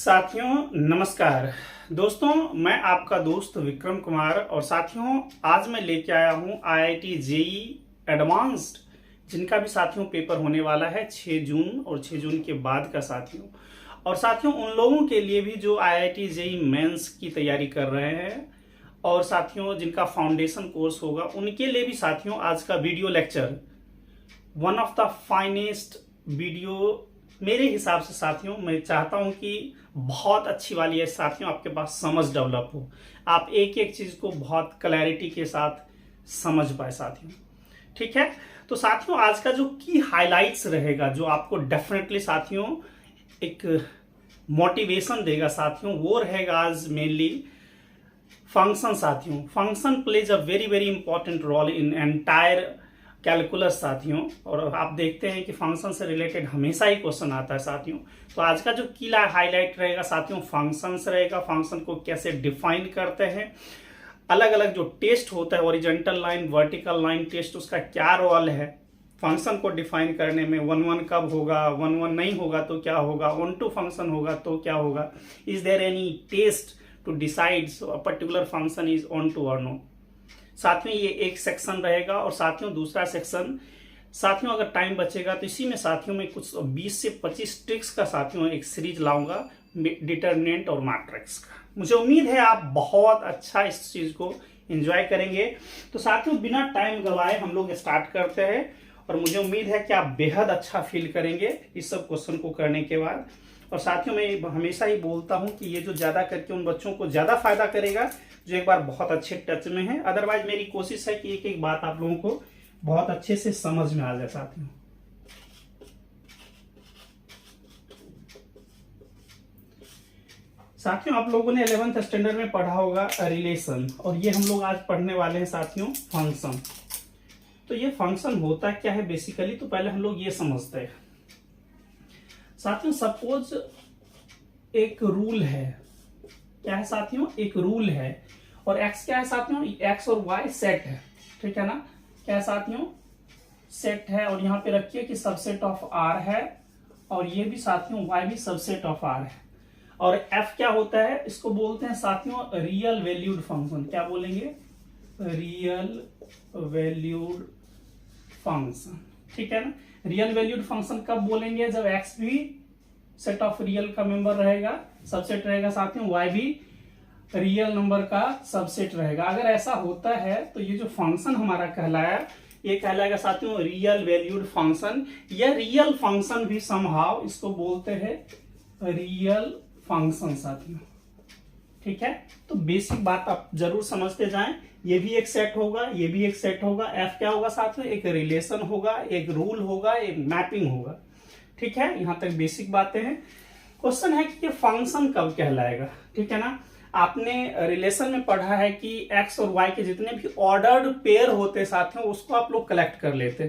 साथियों नमस्कार। दोस्तों मैं आपका दोस्त विक्रम कुमार और साथियों आज मैं लेके आया हूँ आईआईटी जेई एडवांस्ड, जिनका भी साथियों पेपर होने वाला है 6 जून और 6 जून के बाद का साथियों। और साथियों उन लोगों के लिए भी जो आईआईटी जेई मेंस की तैयारी कर रहे हैं और साथियों जिनका फाउंडेशन कोर्स होगा उनके लिए भी साथियों आज का video lecture one of the finest video मेरे हिसाब से साथियों। मैं चाहता हूं कि बहुत अच्छी वाली है साथियों, आपके पास समझ डेवलप हो, आप एक एक चीज को बहुत क्लैरिटी के साथ समझ पाए साथियों। ठीक है, तो साथियों आज का जो की हाइलाइट्स रहेगा जो आपको डेफिनेटली साथियों एक मोटिवेशन देगा साथियों, वो रहेगा आज मेनली फंक्शन साथियों। Function plays a very very important role in entire calculus साथियों, और आप देखते हैं कि फंक्शन से रिलेटेड हमेशा ही क्वेश्चन आता है साथियों। तो आज का जो की हाईलाइट रहेगा साथियों फंक्शंस रहेगा, फंक्शन को कैसे डिफाइन करते हैं, अलग अलग जो टेस्ट होता है horizontal line vertical line test, उसका क्या रोल है फंक्शन को डिफाइन करने में, 1-1 कब होगा, 1-1 नहीं होगा तो क्या होगा, 1-2 फंक्शन होगा तो क्या होगा, is there any test to decide a particular function is onto और नो। साथियों ये एक सेक्शन रहेगा और साथियों दूसरा सेक्शन साथियों अगर टाइम बचेगा तो इसी में साथियों में कुछ 20 से 25 ट्रिक्स का साथियों एक सीरीज लाऊंगा डिटर्मिनेंट और मैट्रिक्स का। मुझे उम्मीद है आप बहुत अच्छा इस चीज को एंजॉय करेंगे। तो साथियों बिना टाइम गवाए हम लोग स्टार्ट करते हैं और मुझे उम्मीद है कि आप बेहद अच्छा फील करेंगे इस सब क्वेश्चन को करने के बाद। और साथियों मैं हमेशा ही बोलता हूं कि ये जो ज्यादा करके उन बच्चों को ज्यादा फायदा करेगा जो एक बार बहुत अच्छे टच में है। अदरवाइज मेरी कोशिश है कि एक एक बात आप लोगों को बहुत अच्छे से समझ में आ जाए साथियों। साथियों आप लोगों ने 11th स्टैंडर्ड में पढ़ा होगा रिलेशन, और ये हम लोग आज पढ़ने वाले हैं साथियों फंक्शन। तो ये फंक्शन होता क्या है बेसिकली, तो पहले हम लोग ये समझते हैं साथियों। सपोज एक रूल है, क्या है साथियों, एक रूल है और x क्या है साथियों, x और y सेट है, ठीक है ना, क्या है साथियों सेट है, और यहाँ पे रखिए कि सबसेट ऑफ r है और ये भी साथियों y भी सबसेट ऑफ r है। और f क्या होता है, इसको बोलते हैं साथियों रियल वैल्यूड फंक्शन। क्या बोलेंगे, रियल वैल्यूड फंक्शन, ठीक है ना। रियल वैल्यूड फंक्शन कब बोलेंगे, जब x भी सेट ऑफ रियल का मेंबर रहेगा, सबसेट रहेगा साथियों, y भी रियल नंबर का सबसेट रहेगा। अगर ऐसा होता है तो ये जो फंक्शन हमारा कहलाया, ये कहलाएगा साथियों रियल वैल्यूड फंक्शन, या रियल फंक्शन भी समहाउ इसको बोलते हैं रियल फंक्शन साथियों, ठीक है। तो बेसिक बात आप जरूर समझते जाएं, ये भी एक सेट होगा, ये भी एक सेट होगा। f क्या होगा साथियों, एक रिलेशन होगा, एक रूल होगा, एक मैपिंग होगा, ठीक है। यहां तक बेसिक बातें हैं। क्वेश्चन है कि ये फंक्शन कब कहलाएगा, ठीक है ना। आपने रिलेशन में पढ़ा है कि x और y के जितने भी ऑर्डर्ड पेयर होते साथियों उसको आप लोग कलेक्ट कर लेते,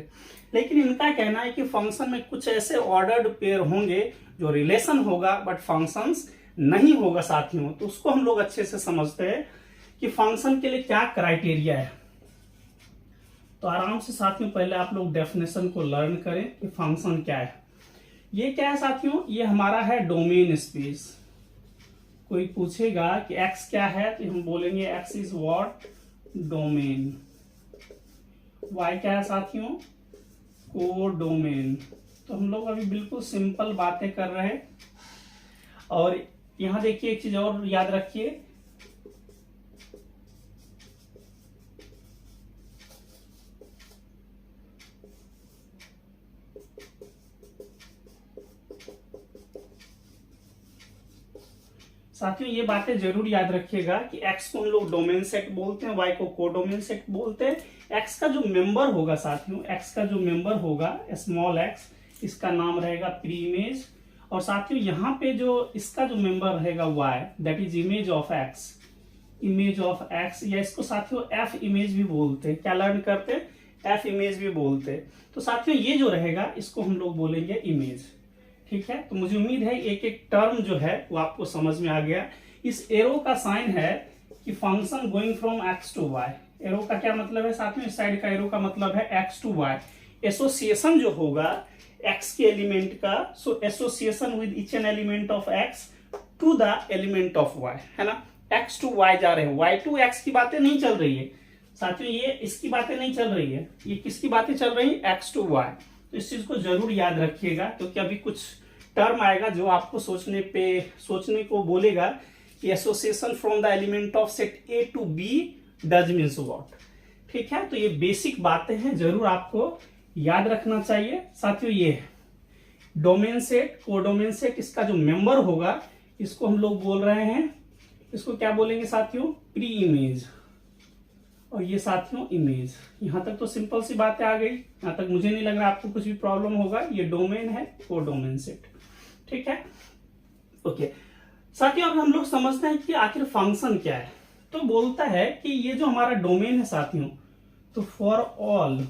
लेकिन इनका कहना है कि फंक्शन में कुछ ऐसे ऑर्डर्ड पेयर होंगे जो रिलेशन होगा बट फंक्शंस नहीं होगा साथियों। तो उसको हम लोग अच्छे से समझते हैं कि फंक्शन के लिए क्या क्राइटेरिया है। तो आराम से साथियों पहले आप लोग डेफिनेशन को लर्न करें कि फंक्शन क्या है। ये क्या है साथियों, ये हमारा है डोमेन स्पेस। कोई पूछेगा कि x क्या है तो हम बोलेंगे x is what, domain. y क्या है साथियों, को डोमेन। तो हम लोग अभी बिल्कुल सिंपल बातें कर रहे हैं। और यहां देखिए एक चीज और याद रखिए, साथियों ये बातें जरूर याद रखिएगा कि x को हम लोग डोमेन सेट बोलते हैं, y को कोडोमेन सेट बोलते हैं। x का जो मेंबर होगा साथियों, x का जो मेंबर होगा स्मॉल x, इसका नाम रहेगा प्री इमेज। और साथियों यहाँ पे जो इसका जो मेंबर रहेगा y, that is image of x, image of x, या इसको साथियों f इमेज भी बोलते हैं। क्या लर्न करते हैं, f इमेज भी बोलते हैं। तो साथियों ये जो रहेगा इसको हम लोग बोलेंगे इमेज, ठीक है। तो मुझे उम्मीद है एक एक टर्म जो है वो आपको समझ में आ गया। इस एरो का साइन है कि function going from x to y। Arrow का क्या मतलब है साथियों, इस साइड का एरो का मतलब है x टू y। एसोसिएशन जो होगा x के एलिमेंट का, so association with each an element of x to the element of y, है ना, x टू y जा रहे हैं, y टू x की बातें नहीं चल रही है साथियों, ये इसकी बातें नहीं चल रही है, ये किसकी बातें चल रही है, x टू y। तो इस चीज को जरूर याद रखिएगा, क्योंकि अभी कुछ टर्म आएगा जो आपको सोचने को बोलेगा कि association from the element of set A to B does means what. ठीक है, तो ये बेसिक बातें हैं, जरूर आपको याद रखना चाहिए साथियों। ये डोमेन सेट, कोडोमेन सेट, इसका जो मेंबर होगा इसको हम लोग बोल रहे हैं, इसको क्या बोलेंगे साथियों, प्री इमेज, और ये साथियों इमेज। यहां तक तो सिंपल सी बातें आ गई, यहां तक मुझे नहीं लग रहा आपको कुछ भी प्रॉब्लम होगा। ये डोमेन है, कोडोमेन सेट। ठीक है, ओके साथियों, अब हम लोग समझते हैं कि आखिर फंक्शन क्या है। तो बोलता है कि ये जो हमारा डोमेन है साथियों, तो for all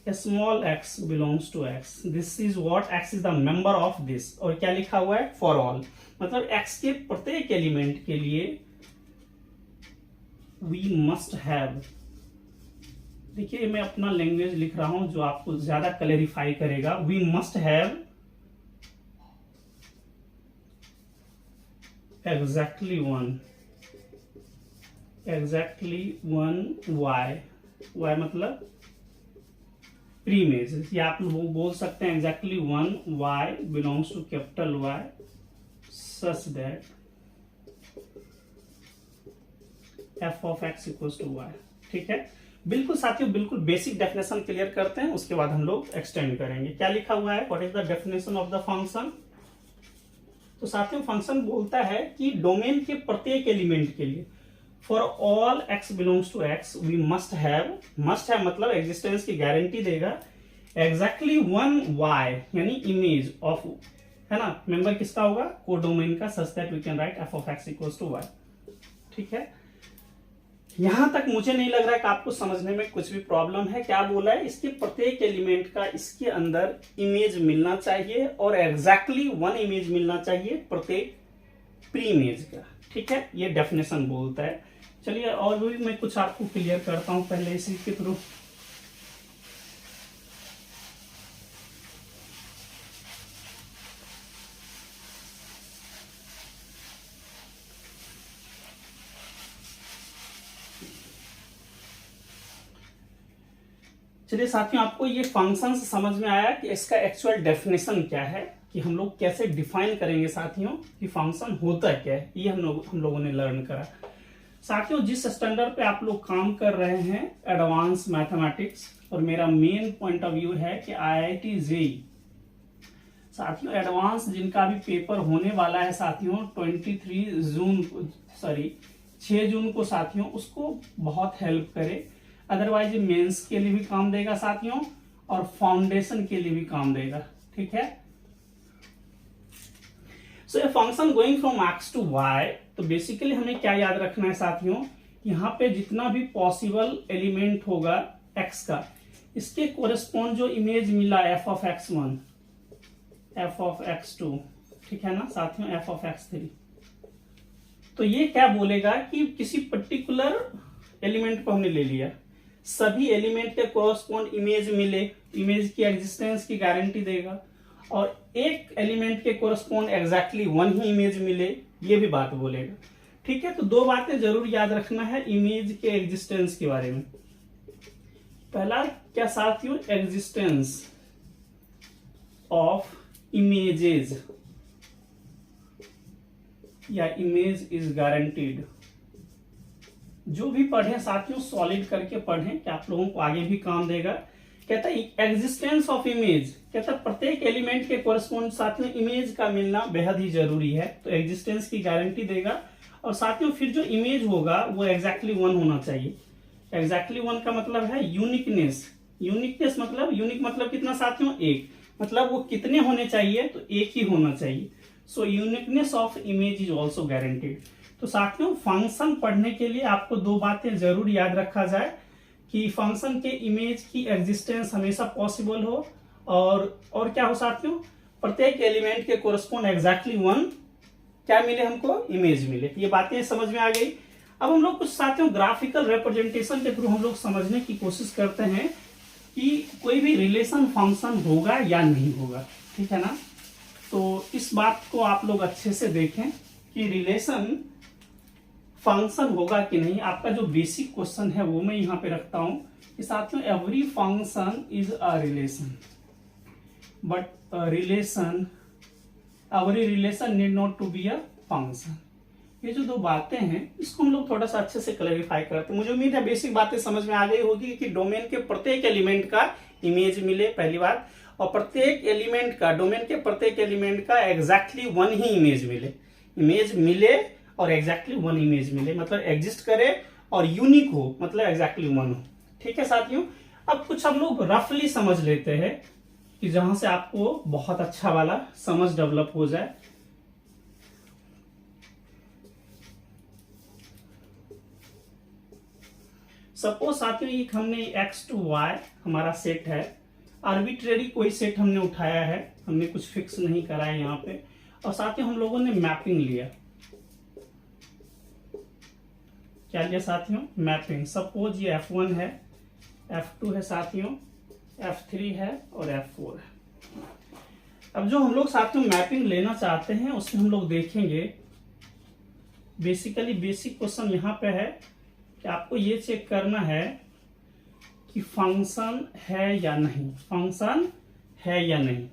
small x belongs to x, this is what, x is the member of this, और क्या लिखा हुआ है, फॉर ऑल, मतलब x के प्रत्येक एलिमेंट के लिए वी मस्ट हैव, देखिए मैं अपना लैंग्वेज लिख रहा हूं जो आपको ज्यादा क्लैरिफाई करेगा, we must have exactly one y मतलब प्री इमेज, या आप लोग बोल सकते हैं exactly one y belongs to capital Y such that f of x equals to y। ठीक है, बिल्कुल साथियों, बिल्कुल बेसिक डेफिनेशन क्लियर करते हैं, उसके बाद हम लोग एक्सटेंड करेंगे। क्या लिखा हुआ है, what is the definition of the function. तो साथियों फंक्शन बोलता है कि डोमेन के प्रत्येक एलिमेंट के लिए for all x belongs to x we must have मतलब एग्जिस्टेंस की गारंटी देगा, एग्जैक्टली वन y यानी इमेज ऑफ, है ना, मेंबर किसका होगा, कोडोमेन का, such that we can write f of x equals to y। ठीक है, यहां तक मुझे नहीं लग रहा है कि आपको समझने में कुछ भी प्रॉब्लम है। क्या बोला है, इसके प्रत्येक एलिमेंट का इसके अंदर इमेज मिलना चाहिए, और एग्जैक्टली वन इमेज मिलना चाहिए प्रत्येक प्री इमेज का। ठीक है, ये डेफिनेशन बोलता है। चलिए और भी मैं कुछ आपको क्लियर करता हूं पहले इसी के थ्रू। चलिए साथियों, आपको ये फंक्शन से समझ में आया कि इसका एक्चुअल डेफिनेशन क्या है, कि हम लोग कैसे डिफाइन करेंगे साथियों कि फंक्शन होता क्या है, ये हम लोगों ने लर्न करा। साथियों जिस स्टैंडर्ड पे आप लोग काम कर रहे हैं एडवांस मैथमेटिक्स, और मेरा मेन पॉइंट ऑफ व्यू है कि IIT JEE साथियों एडवांस जिनका भी पेपर होने वाला है साथियों 6 जून को साथियों, उसको बहुत हेल्प करे। अदरवाइज मेंस के लिए भी काम देगा साथियों, और फाउंडेशन के लिए भी काम देगा। ठीक है, सो ये function going from x to y, तो बेसिकली हमें क्या याद रखना है साथियों, यहाँ पे जितना भी पॉसिबल एलिमेंट होगा x का, इसके कोरेस्पॉन्ड जो इमेज मिला f of x1, f of x2, ठीक है ना साथियों, f ऑफ x3, तो ये क्या बोलेगा कि किसी पर्टिकुलर एलिमेंट को हमने ले लिया, सभी एलिमेंट के कोरेस्पॉन्ड इमेज मिले, इमेज की एग्जिस्टेंस की गारंटी देगा, और एक एलिमेंट के कोरेस्पॉन्ड एग्जैक्टली वन ही इमेज मिले, ये भी बात बोलेगा। ठीक है, तो दो बातें जरूर याद रखना है इमेज के एग्जिस्टेंस के बारे में। पहला क्या साथियों, एग्जिस्टेंस ऑफ इमेजेस या इमेज इज गारंटीड। जो भी पढ़े साथियों सॉलिड करके पढ़ें कि आप लोगों को आगे भी काम देगा। कहता है एग्जिस्टेंस ऑफ इमेज, कहता है प्रत्येक एलिमेंट के कोरेस्पॉन्ड साथियों इमेज का मिलना बेहद ही जरूरी है, तो एग्जिस्टेंस की गारंटी देगा। और साथियों फिर जो इमेज होगा वो एग्जैक्टली वन होना चाहिए। एग्जैक्टली वन का मतलब है यूनिकनेस। यूनिकनेस मतलब, यूनिक मतलब कितना साथियों, एक, मतलब वो कितने होने चाहिए, तो एक ही होना चाहिए। So uniqueness of image is also guaranteed. तो साथियों फंक्शन पढ़ने के लिए आपको दो बातें जरूर याद रखा जाए कि फंक्शन के इमेज की एग्जिस्टेंस हमेशा पॉसिबल हो, और क्या हो साथियों, प्रत्येक एलिमेंट के कोरेस्पॉन्ड एग्जैक्टली वन क्या मिले हमको, इमेज मिले। ये बातें समझ में आ गई। अब हम लोग कुछ साथियों ग्राफिकल रिप्रेजेंटेशन के थ्रू हम लोग समझने की कोशिश करते हैं कि कोई भी रिलेशन फंक्शन होगा या नहीं होगा। ठीक है ना, तो इस बात को आप लोग अच्छे से देखें कि रिलेशन फंक्शन होगा कि नहीं। आपका जो बेसिक क्वेश्चन है वो मैं यहाँ पे रखता हूं कि साथियों every function is a relation but every relation need not to be a function. ये जो दो बातें हैं इसको हम लोग थोड़ा सा अच्छे से क्लैरिफाई करते हैं। मुझे उम्मीद है बेसिक बातें समझ में आ गई होगी कि डोमेन के प्रत्येक एलिमेंट का इमेज मिले पहली बात, और प्रत्येक एलिमेंट का डोमेन के प्रत्येक एलिमेंट का एग्जैक्टली वन ही इमेज मिले और एग्जैक्टली वन इमेज मिले, मतलब एग्जिस्ट करे और यूनिक हो, मतलब एग्जैक्टली वन हो। ठीक है साथियों, अब कुछ हम लोग रफली समझ लेते हैं कि जहां से आपको बहुत अच्छा वाला समझ डेवलप हो जाए। सपोज साथियों एक हमने x to y हमारा सेट है, आर्बिट्रेरी कोई सेट हमने उठाया है, हमने कुछ फिक्स नहीं करा है यहाँ पे, और साथियों हम लोगों ने मैपिंग लिया। क्या लिया साथियों? मैपिंग। सपोज ये F1 है, F2 है साथियों, F3 है और F4 है। अब जो हम लोग साथियों मैपिंग लेना चाहते हैं उसमें हम लोग देखेंगे बेसिकली बेसिक क्वेश्चन यहाँ पे है कि आपको ये चेक करना है कि फंक्शन है या नहीं, फंक्शन है या नहीं।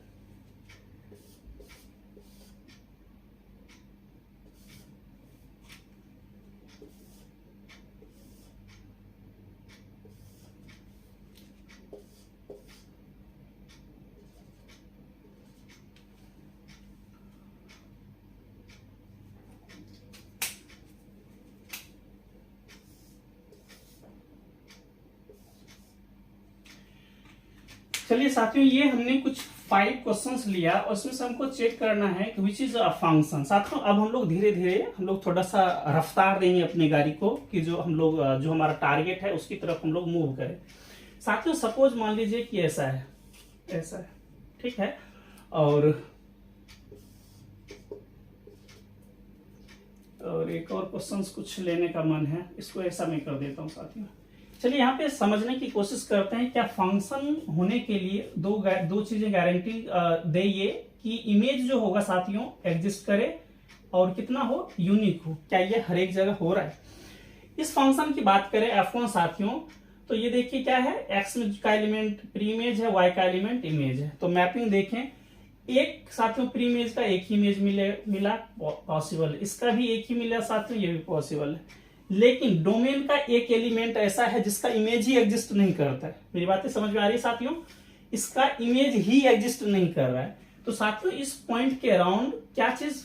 चलिए साथियों ये हमने कुछ 5 क्वेश्चंस लिया और उसमें से हमको चेक करना है कि विच इज अ फंक्शन। साथियों अब हम लोग धीरे धीरे हम लोग थोड़ा सा रफ्तार देंगे अपनी गाड़ी को कि जो हम लोग जो हमारा टारगेट है उसकी तरफ हम लोग मूव करें। साथियों सपोज मान लीजिए कि ऐसा है, ऐसा है, ठीक है, और एक और क्वेश्चंस कुछ लेने का मन है, इसको ऐसा मैं कर देता हूं साथियों। चलिए यहाँ पे समझने की कोशिश करते हैं क्या फंक्शन होने के लिए दो चीजें गारंटी दे ये कि इमेज जो होगा साथियों एग्जिस्ट करे और कितना हो, यूनिक हो। क्या ये हर एक जगह हो रहा है? इस फंक्शन की बात करें F1 साथियों, तो ये देखिए क्या है, एक्स का एलिमेंट प्री इमेज है, वाई का एलिमेंट इमेज है। तो मैपिंग देखें, एक साथियों प्री इमेज का एक ही इमेज मिला पॉसिबल है, इसका भी एक ही मिला साथियों, ये भी पॉसिबल है। लेकिन डोमेन का एक एलिमेंट ऐसा है जिसका इमेज ही एग्जिस्ट नहीं करता है। मेरी बातें समझ में आ रही है साथियों? इसका इमेज ही एग्जिस्ट नहीं कर रहा है। तो साथियों इस पॉइंट के अराउंड क्या चीज,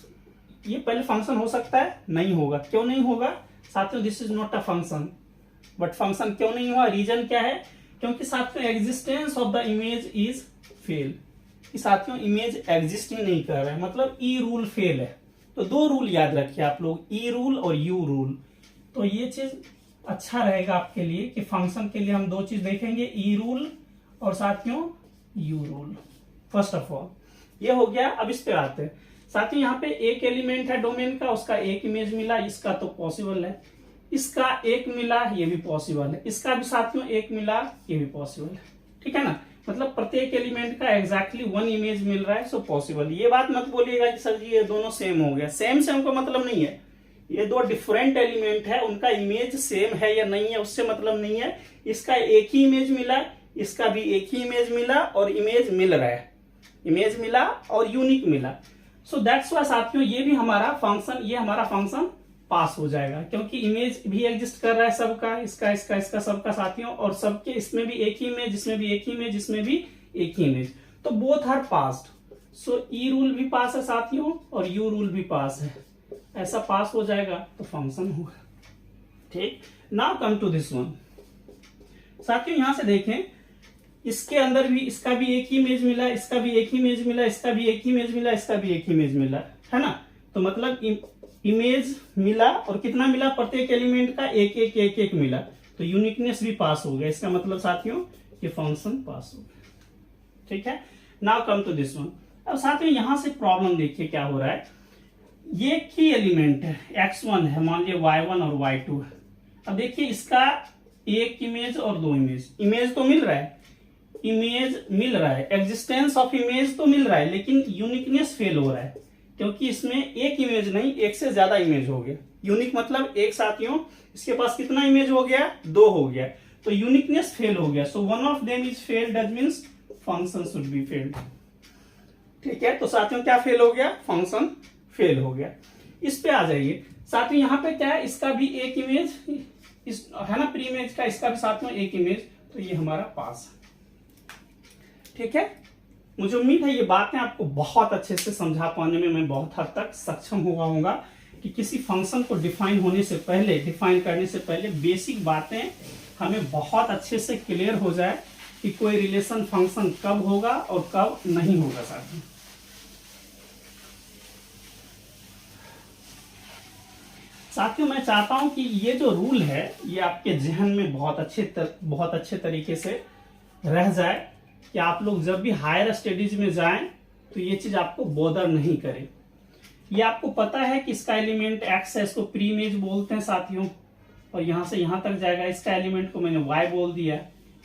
ये पहले फंक्शन हो सकता है? नहीं होगा। क्यों नहीं होगा साथियों? This is not a function. But function क्यों नहीं हुआ? रीजन क्या है? क्योंकि साथियों existence of the image is fail. साथियों इमेज एग्जिस्ट ही नहीं कर रहा है, मतलब ई रूल फेल है। तो दो रूल याद रखिए आप लोग, ई रूल और यू रूल। तो ये चीज अच्छा रहेगा आपके लिए कि फंक्शन के लिए हम दो चीज देखेंगे, ई रूल और साथियों you rule. First of all ये हो गया। अब इस पे आते हैं साथियों, यहाँ पे एक एलिमेंट है डोमेन का, उसका एक इमेज मिला, इसका तो पॉसिबल है। इसका एक मिला, ये भी पॉसिबल है। इसका भी साथियों एक मिला, ये भी पॉसिबल है। ठीक है ना, मतलब प्रत्येक एलिमेंट का एग्जैक्टली वन इमेज मिल रहा है, सो पॉसिबल। ये बात मत बोलिएगा कि सर जी ये दोनों सेम हो गया। सेम का मतलब नहीं है, ये दो डिफरेंट एलिमेंट है, उनका इमेज सेम है या नहीं है उससे मतलब नहीं है। इसका एक ही इमेज मिला, इसका भी एक ही इमेज मिला और इमेज मिल रहा है, इमेज मिला और यूनिक मिला। सो दैट्स वाई साथियों ये भी हमारा फंक्शन, ये हमारा फंक्शन पास हो जाएगा, क्योंकि इमेज भी एग्जिस्ट कर रहा है सबका, इसका सबका साथियों, और सबके इसमें भी एक ही इमेज, इसमें भी एक ही इमेज, इसमें भी एक ही इमेज। तो बोथ आर पास्ड। सो ई रूल भी पास है साथियों और यू रूल भी पास है। ऐसा पास हो जाएगा तो फंक्शन होगा। ठीक, now come to this one. साथियों यहां से देखें, इसके अंदर भी इसका भी एक ही इमेज मिला, इसका भी एक ही इमेज मिला, इसका भी एक ही इमेज मिला, इसका भी एक ही इमेज मिला, है ना। तो मतलब इमेज मिला और कितना मिला, प्रत्येक एलिमेंट का एक एक एक एक मिला, तो यूनिकनेस भी पास हो गया। इसका मतलब साथियों ये फंक्शन पास हो गया। ठीक है, now come to this one. अब साथियों यहां से प्रॉब्लम देखिए क्या हो रहा है। ये की एलिमेंट है, x1 है, मान लीजिए y1 और y2 है। अब देखिए इसका एक इमेज और दो इमेज, इमेज तो मिल रहा है, इमेज मिल रहा है, एग्जिस्टेंस ऑफ इमेज तो मिल रहा है, लेकिन यूनिकनेस फेल हो रहा है, क्योंकि इसमें एक इमेज नहीं, एक से ज्यादा इमेज हो गया। यूनिक मतलब एक साथियों इसके पास कितना इमेज हो गया, 2 हो गया, तो यूनिकनेस फेल हो गया। So one of them is failed, that means function should be failed. ठीक है, तो साथियों क्या फेल हो गया, फंक्शन फेल हो गया। इस पे आ जाइए साथियों, यहाँ पे क्या है, इसका भी एक इमेज इस है ना, प्री इमेज का, इसका भी साथियों एक इमेज, तो ये हमारा पास है। ठीक है, मुझे उम्मीद है ये बातें आपको बहुत अच्छे से समझा पाने में मैं बहुत हद तक सक्षम हुआ होगा कि किसी फंक्शन को डिफाइन करने से पहले बेसिक बातें हमें बहुत अच्छे से क्लियर हो जाए कि कोई रिलेशन फंक्शन कब होगा और कब नहीं होगा। साथियों मैं चाहता हूं कि ये जो रूल है ये आपके जहन में बहुत अच्छे तरीके से रह जाए, कि आप लोग जब भी हायर स्टडीज में जाएं तो ये चीज आपको बॉदर नहीं करे। ये आपको पता है कि इसका एलिमेंट x है, इसको प्री इमेज बोलते हैं साथियों, और यहां से यहां तक जाएगा। इसका एलिमेंट को मैंने y बोल दिया,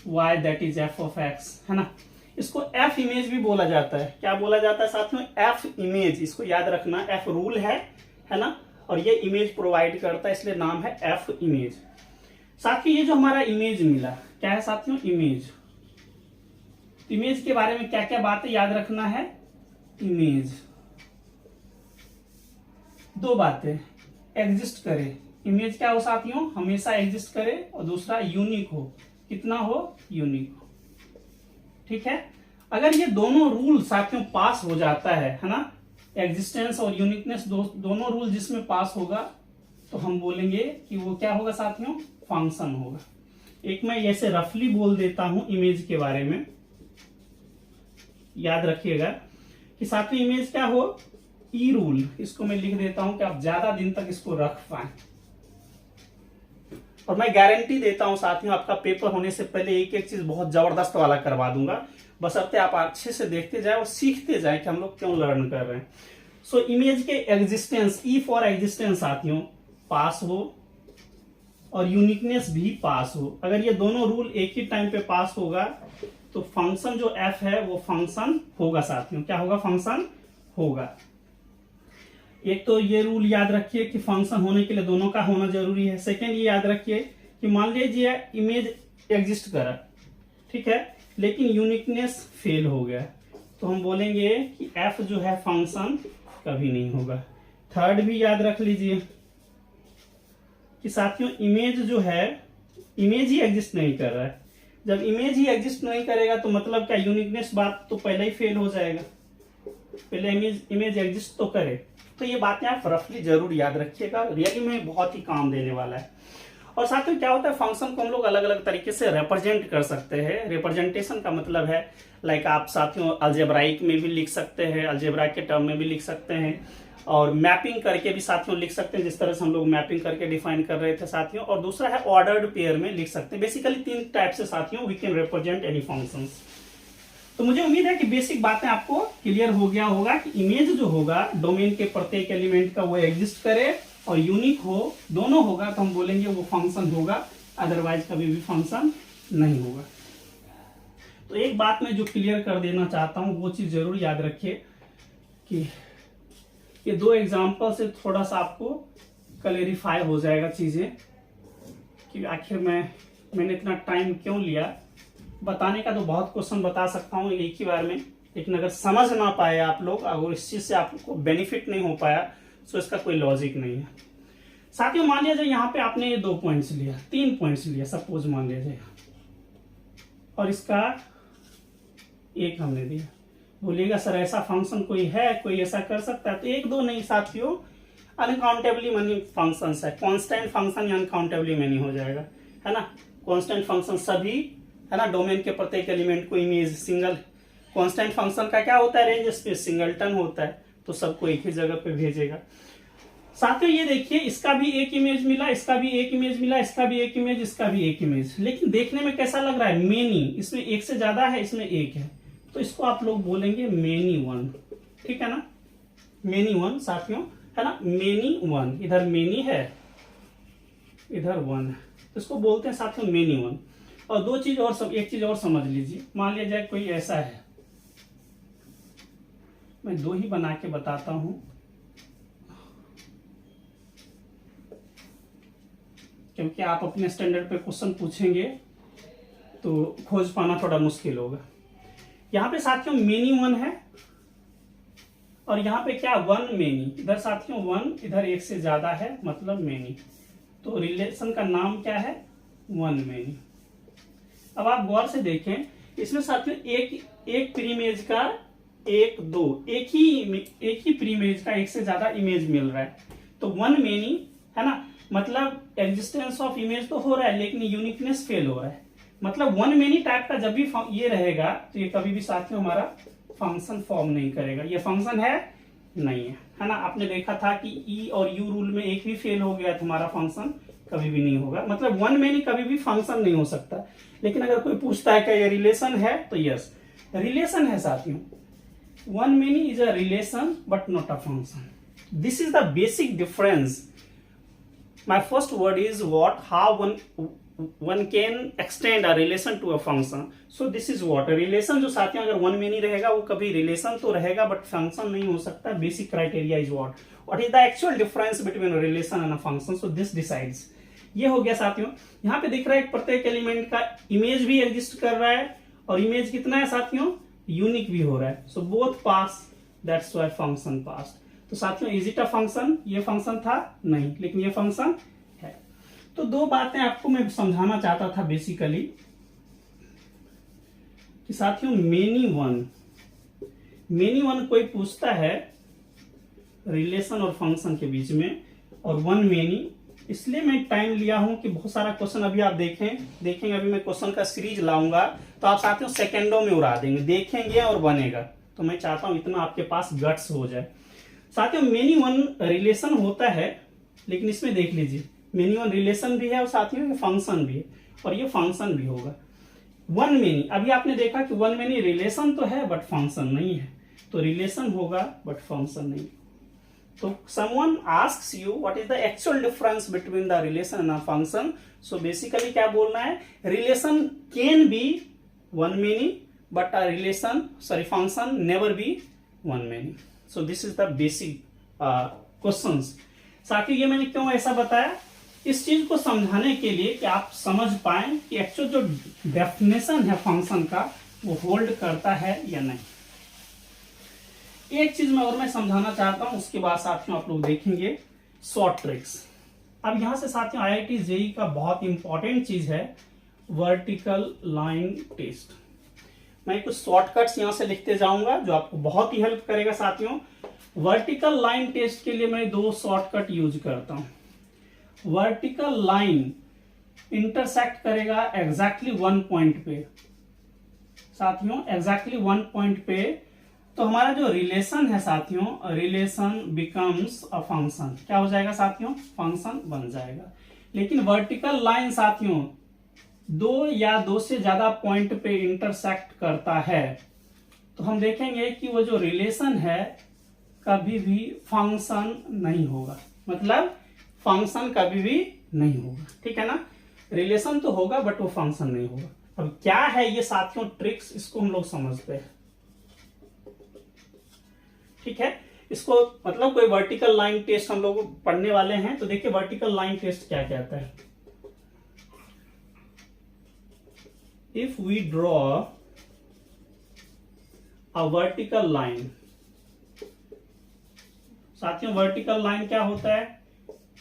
y that is f of x, है ना। इसको f इमेज भी बोला जाता है। क्या बोला जाता है साथियों, f इमेज। इसको याद रखना, f रूल है ना, और ये इमेज प्रोवाइड करता है, इसलिए नाम है f इमेज। साथियों ये जो हमारा इमेज मिला, क्या है साथियों, इमेज। इमेज के बारे में क्या क्या बातें याद रखना है, इमेज 2 बातें, एग्जिस्ट करे। इमेज क्या हो साथियों, हमेशा एग्जिस्ट करे, और दूसरा यूनिक हो। कितना हो, यूनिक हो। ठीक है, अगर ये दोनों रूल साथियों पास हो जाता है ना, एग्जिस्टेंस और यूनिकनेस दोनों रूल जिसमें पास होगा, तो हम बोलेंगे कि वो क्या होगा साथियों, फंक्शन होगा। एक मैं ऐसे रफली बोल देता हूं इमेज के बारे में, याद रखिएगा कि साथियों इमेज क्या हो, ई रूल। इसको मैं लिख देता हूं कि आप ज्यादा दिन तक इसको रख पाए, और मैं गारंटी देता हूं साथियों आपका पेपर होने से पहले एक एक चीज बहुत जबरदस्त वाला करवा दूंगा, बशर्ते आप अच्छे से देखते जाए और सीखते जाए कि हम लोग क्यों लर्न कर रहे हैं। सो इमेज के एग्जिस्टेंस, ई फॉर एग्जिस्टेंस साथियों पास हो, और यूनिकनेस भी पास हो। अगर ये दोनों रूल एक ही टाइम पे पास होगा तो फंक्शन जो f है वो फंक्शन होगा साथियों। क्या होगा, फंक्शन होगा। एक तो ये रूल याद रखिए कि फंक्शन होने के लिए दोनों का होना जरूरी है। सेकेंड ये याद रखिए कि मान लीजिए इमेज एग्जिस्ट करा, ठीक है, लेकिन यूनिकनेस फेल हो गया, तो हम बोलेंगे कि f जो है फंक्शन कभी नहीं होगा। थर्ड भी याद रख लीजिए कि साथियों इमेज जो है, इमेज ही एग्जिस्ट नहीं कर रहा है। जब इमेज ही एग्जिस्ट नहीं करेगा तो मतलब क्या, यूनिकनेस बात तो पहले ही फेल हो जाएगा। पहले इमेज एग्जिस्ट तो करे। तो ये बातें आप रफली जरूर याद रखिएगा, रियली में बहुत ही काम देने वाला है। और साथ में क्या होता है, फंक्शन को हम लोग अलग अलग तरीके से रिप्रेजेंट कर सकते हैं। रिप्रेजेंटेशन का मतलब है लाइक आप साथियों अलजेब्राइक में भी लिख सकते हैं, अलजेब्रा के टर्म में भी लिख सकते हैं, और मैपिंग करके भी साथियों लिख सकते हैं, जिस तरह से हम लोग मैपिंग करके डिफाइन कर रहे थे साथियों। और दूसरा है ऑर्डर्ड पेयर में लिख सकते हैं। बेसिकली 3 टाइप से साथियों we can represent any functions. तो मुझे उम्मीद है कि बेसिक बातें आपको क्लियर हो गया होगा कि इमेज जो होगा डोमेन के प्रत्येक एलिमेंट का वो एग्जिस्ट करे और यूनिक हो, दोनों होगा तो हम बोलेंगे वो फंक्शन होगा, अदरवाइज कभी भी फंक्शन नहीं होगा। तो एक बात मैं जो क्लियर कर देना चाहता हूं वो चीज जरूर याद रखिए कि ये 2 एग्जाम्पल से थोड़ा सा आपको क्लेरिफाई हो जाएगा चीजें कि आखिर मैंने इतना टाइम क्यों लिया। बताने का तो बहुत क्वेश्चन बता सकता हूँ एक ही बार में, लेकिन अगर समझ ना पाए आप लोग, अगर इस चीज से आपको बेनिफिट नहीं हो पाया तो इसका कोई लॉजिक नहीं है। साथियों मान लीजिए यहाँ पे आपने ये 2 पॉइंट्स लिया, 3 पॉइंट्स लिया सपोज मान लीजिए, और इसका 1 हमने दिया। बोलिएगा सर ऐसा फंक्शन कोई है, कोई ऐसा कर सकता है? तो 1 2 नहीं साथियों, अनकाउंटेबली मनी फंक्शन है। कॉन्स्टेंट फंक्शन अनकाउंटेबली मनी हो जाएगा, है ना। कॉन्स्टेंट फंक्शन सभी, है ना, डोमेन के प्रत्येक एलिमेंट को इमेज सिंगल। कांस्टेंट फंक्शन का क्या होता है, रेंज स्पेस सिंगलटन होता है, तो सबको एक ही जगह पे भेजेगा। साथियों ये देखिए इसका भी एक इमेज मिला, इसका भी एक इमेज मिला, इसका भी एक इमेज, इसका भी एक इमेज, लेकिन देखने में कैसा लग रहा है, मेनी। इसमें 1 से ज्यादा है, इसमें 1 है, तो इसको आप लोग बोलेंगे मेनी वन, ठीक है ना, मेनी वन साथियों, है ना, मेनी वन। इधर मेनी है, इधर 1 है, तो इसको बोलते हैं साथियों मेनी वन। और एक चीज और समझ लीजिए, मान लिया जाए कोई ऐसा है, मैं दो ही बना के बताता हूं, क्योंकि आप अपने स्टैंडर्ड पे क्वेश्चन पूछेंगे तो खोज पाना थोड़ा मुश्किल होगा। यहां पे साथियों मेनी वन है और यहाँ पे क्या वन मेनी, इधर साथियों वन, इधर एक से ज्यादा है मतलब मेनी, तो रिलेशन का नाम क्या है, वन मेनी। अब आप गौर से देखें, इसमें साथियों एक प्रीमेज का एक ही प्रीमेज का एक से ज्यादा इमेज मिल रहा है, तो वन मेनी है ना, मतलब एग्जिस्टेंस ऑफ इमेज तो हो रहा है लेकिन यूनिकनेस फेल हो रहा है। मतलब वन मेनी टाइप का जब भी ये रहेगा तो ये कभी भी साथियों हमारा फंक्शन फॉर्म नहीं करेगा, ये फंक्शन है नहीं है ना। आपने देखा था कि ई और यू रूल में एक भी फेल हो गया तो हमारा फंक्शन कभी भी नहीं होगा, मतलब वन मेनी कभी भी फंक्शन नहीं हो सकता। लेकिन अगर कोई पूछता है क्या ये रिलेशन है, तो यस रिलेशन है साथियों, one many is a relation but not a function. This is the basic difference. My first word is how one can extend a relation to a function. So this is what a relation जो साथियों अगर one में नहीं रहेगा वो कभी relation तो रहेगा बट फंक्शन नहीं हो सकता। Basic criteria is what is the actual difference between a relation and a function. So this decides. ये हो गया साथियों। यहाँ पे दिख रहा है प्रत्येक एलिमेंट का इमेज भी एग्जिस्ट कर रहा है और इमेज कितना है साथियों, यूनिक भी हो रहा है। So both pass, that's why function passed. तो साथियों इज इट अ फंक्शन, ये फंक्शन था नहीं लेकिन ये फंक्शन है। तो दो बातें आपको मैं समझाना चाहता था बेसिकली कि साथियों मेनी वन कोई पूछता है रिलेशन और फंक्शन के बीच में, और वन मेनी, इसलिए मैं टाइम लिया हूं कि बहुत सारा क्वेश्चन अभी आप देखेंगे अभी मैं क्वेश्चन का सीरीज लाऊंगा तो आप साथियों सेकेंडों में उड़ा देंगे, देखेंगे और बनेगा। तो मैं चाहता हूं इतना आपके पास गट्स हो जाए। साथियों मेनी वन रिलेशन होता है, लेकिन इसमें देख लीजिए मेनी वन रिलेशन भी है और साथियों ये फंक्शन भी है, और ये फंक्शन भी होगा। वन मेनी, अभी आपने देखा कि वन मेनी रिलेशन तो है बट फंक्शन नहीं है, तो रिलेशन होगा बट फंक्शन नहीं। तो someone asks you what is the actual difference between the relation and a function. So basically क्या बोलना है, relation can be one many but a function never be one many. So this is the basic questions. साथियों ये मैंने क्यों ऐसा बताया, इस चीज को समझाने के लिए कि आप समझ पाए कि एक्चुअल जो डेफिनेशन है फंक्शन का वो होल्ड करता है या नहीं। एक चीज मैं समझाना चाहता हूं, उसके बाद साथियों आप लोग देखेंगे शॉर्ट ट्रिक्स। अब यहां से साथियों IIT JEE का बहुत इंपॉर्टेंट चीज है वर्टिकल लाइन टेस्ट। मैं कुछ शॉर्टकट्स यहां से लिखते जाऊंगा जो आपको बहुत ही हेल्प करेगा साथियों। वर्टिकल लाइन टेस्ट के लिए मैं दो शॉर्टकट यूज करता हूं। वर्टिकल लाइन इंटरसेक्ट करेगा एग्जैक्टली वन पॉइंट पे साथियों, एग्जैक्टली वन पॉइंट पे, तो हमारा जो रिलेशन है साथियों, रिलेशन बिकम्स अ फंक्शन। क्या हो जाएगा साथियों, फंक्शन बन जाएगा। लेकिन वर्टिकल लाइन साथियों दो या दो से ज्यादा पॉइंट पे इंटरसेक्ट करता है तो हम देखेंगे कि वो जो रिलेशन है कभी भी फंक्शन नहीं होगा, मतलब फंक्शन कभी भी नहीं होगा। ठीक है ना, रिलेशन तो होगा बट वो फंक्शन नहीं होगा। अब क्या है ये साथियों ट्रिक्स, इसको हम लोग समझते हैं। ठीक है, इसको मतलब कोई वर्टिकल लाइन टेस्ट हम लोग पढ़ने वाले हैं, तो देखिए वर्टिकल लाइन टेस्ट क्या कहता है। If we draw a vertical line, साथियों वर्टिकल लाइन क्या होता है,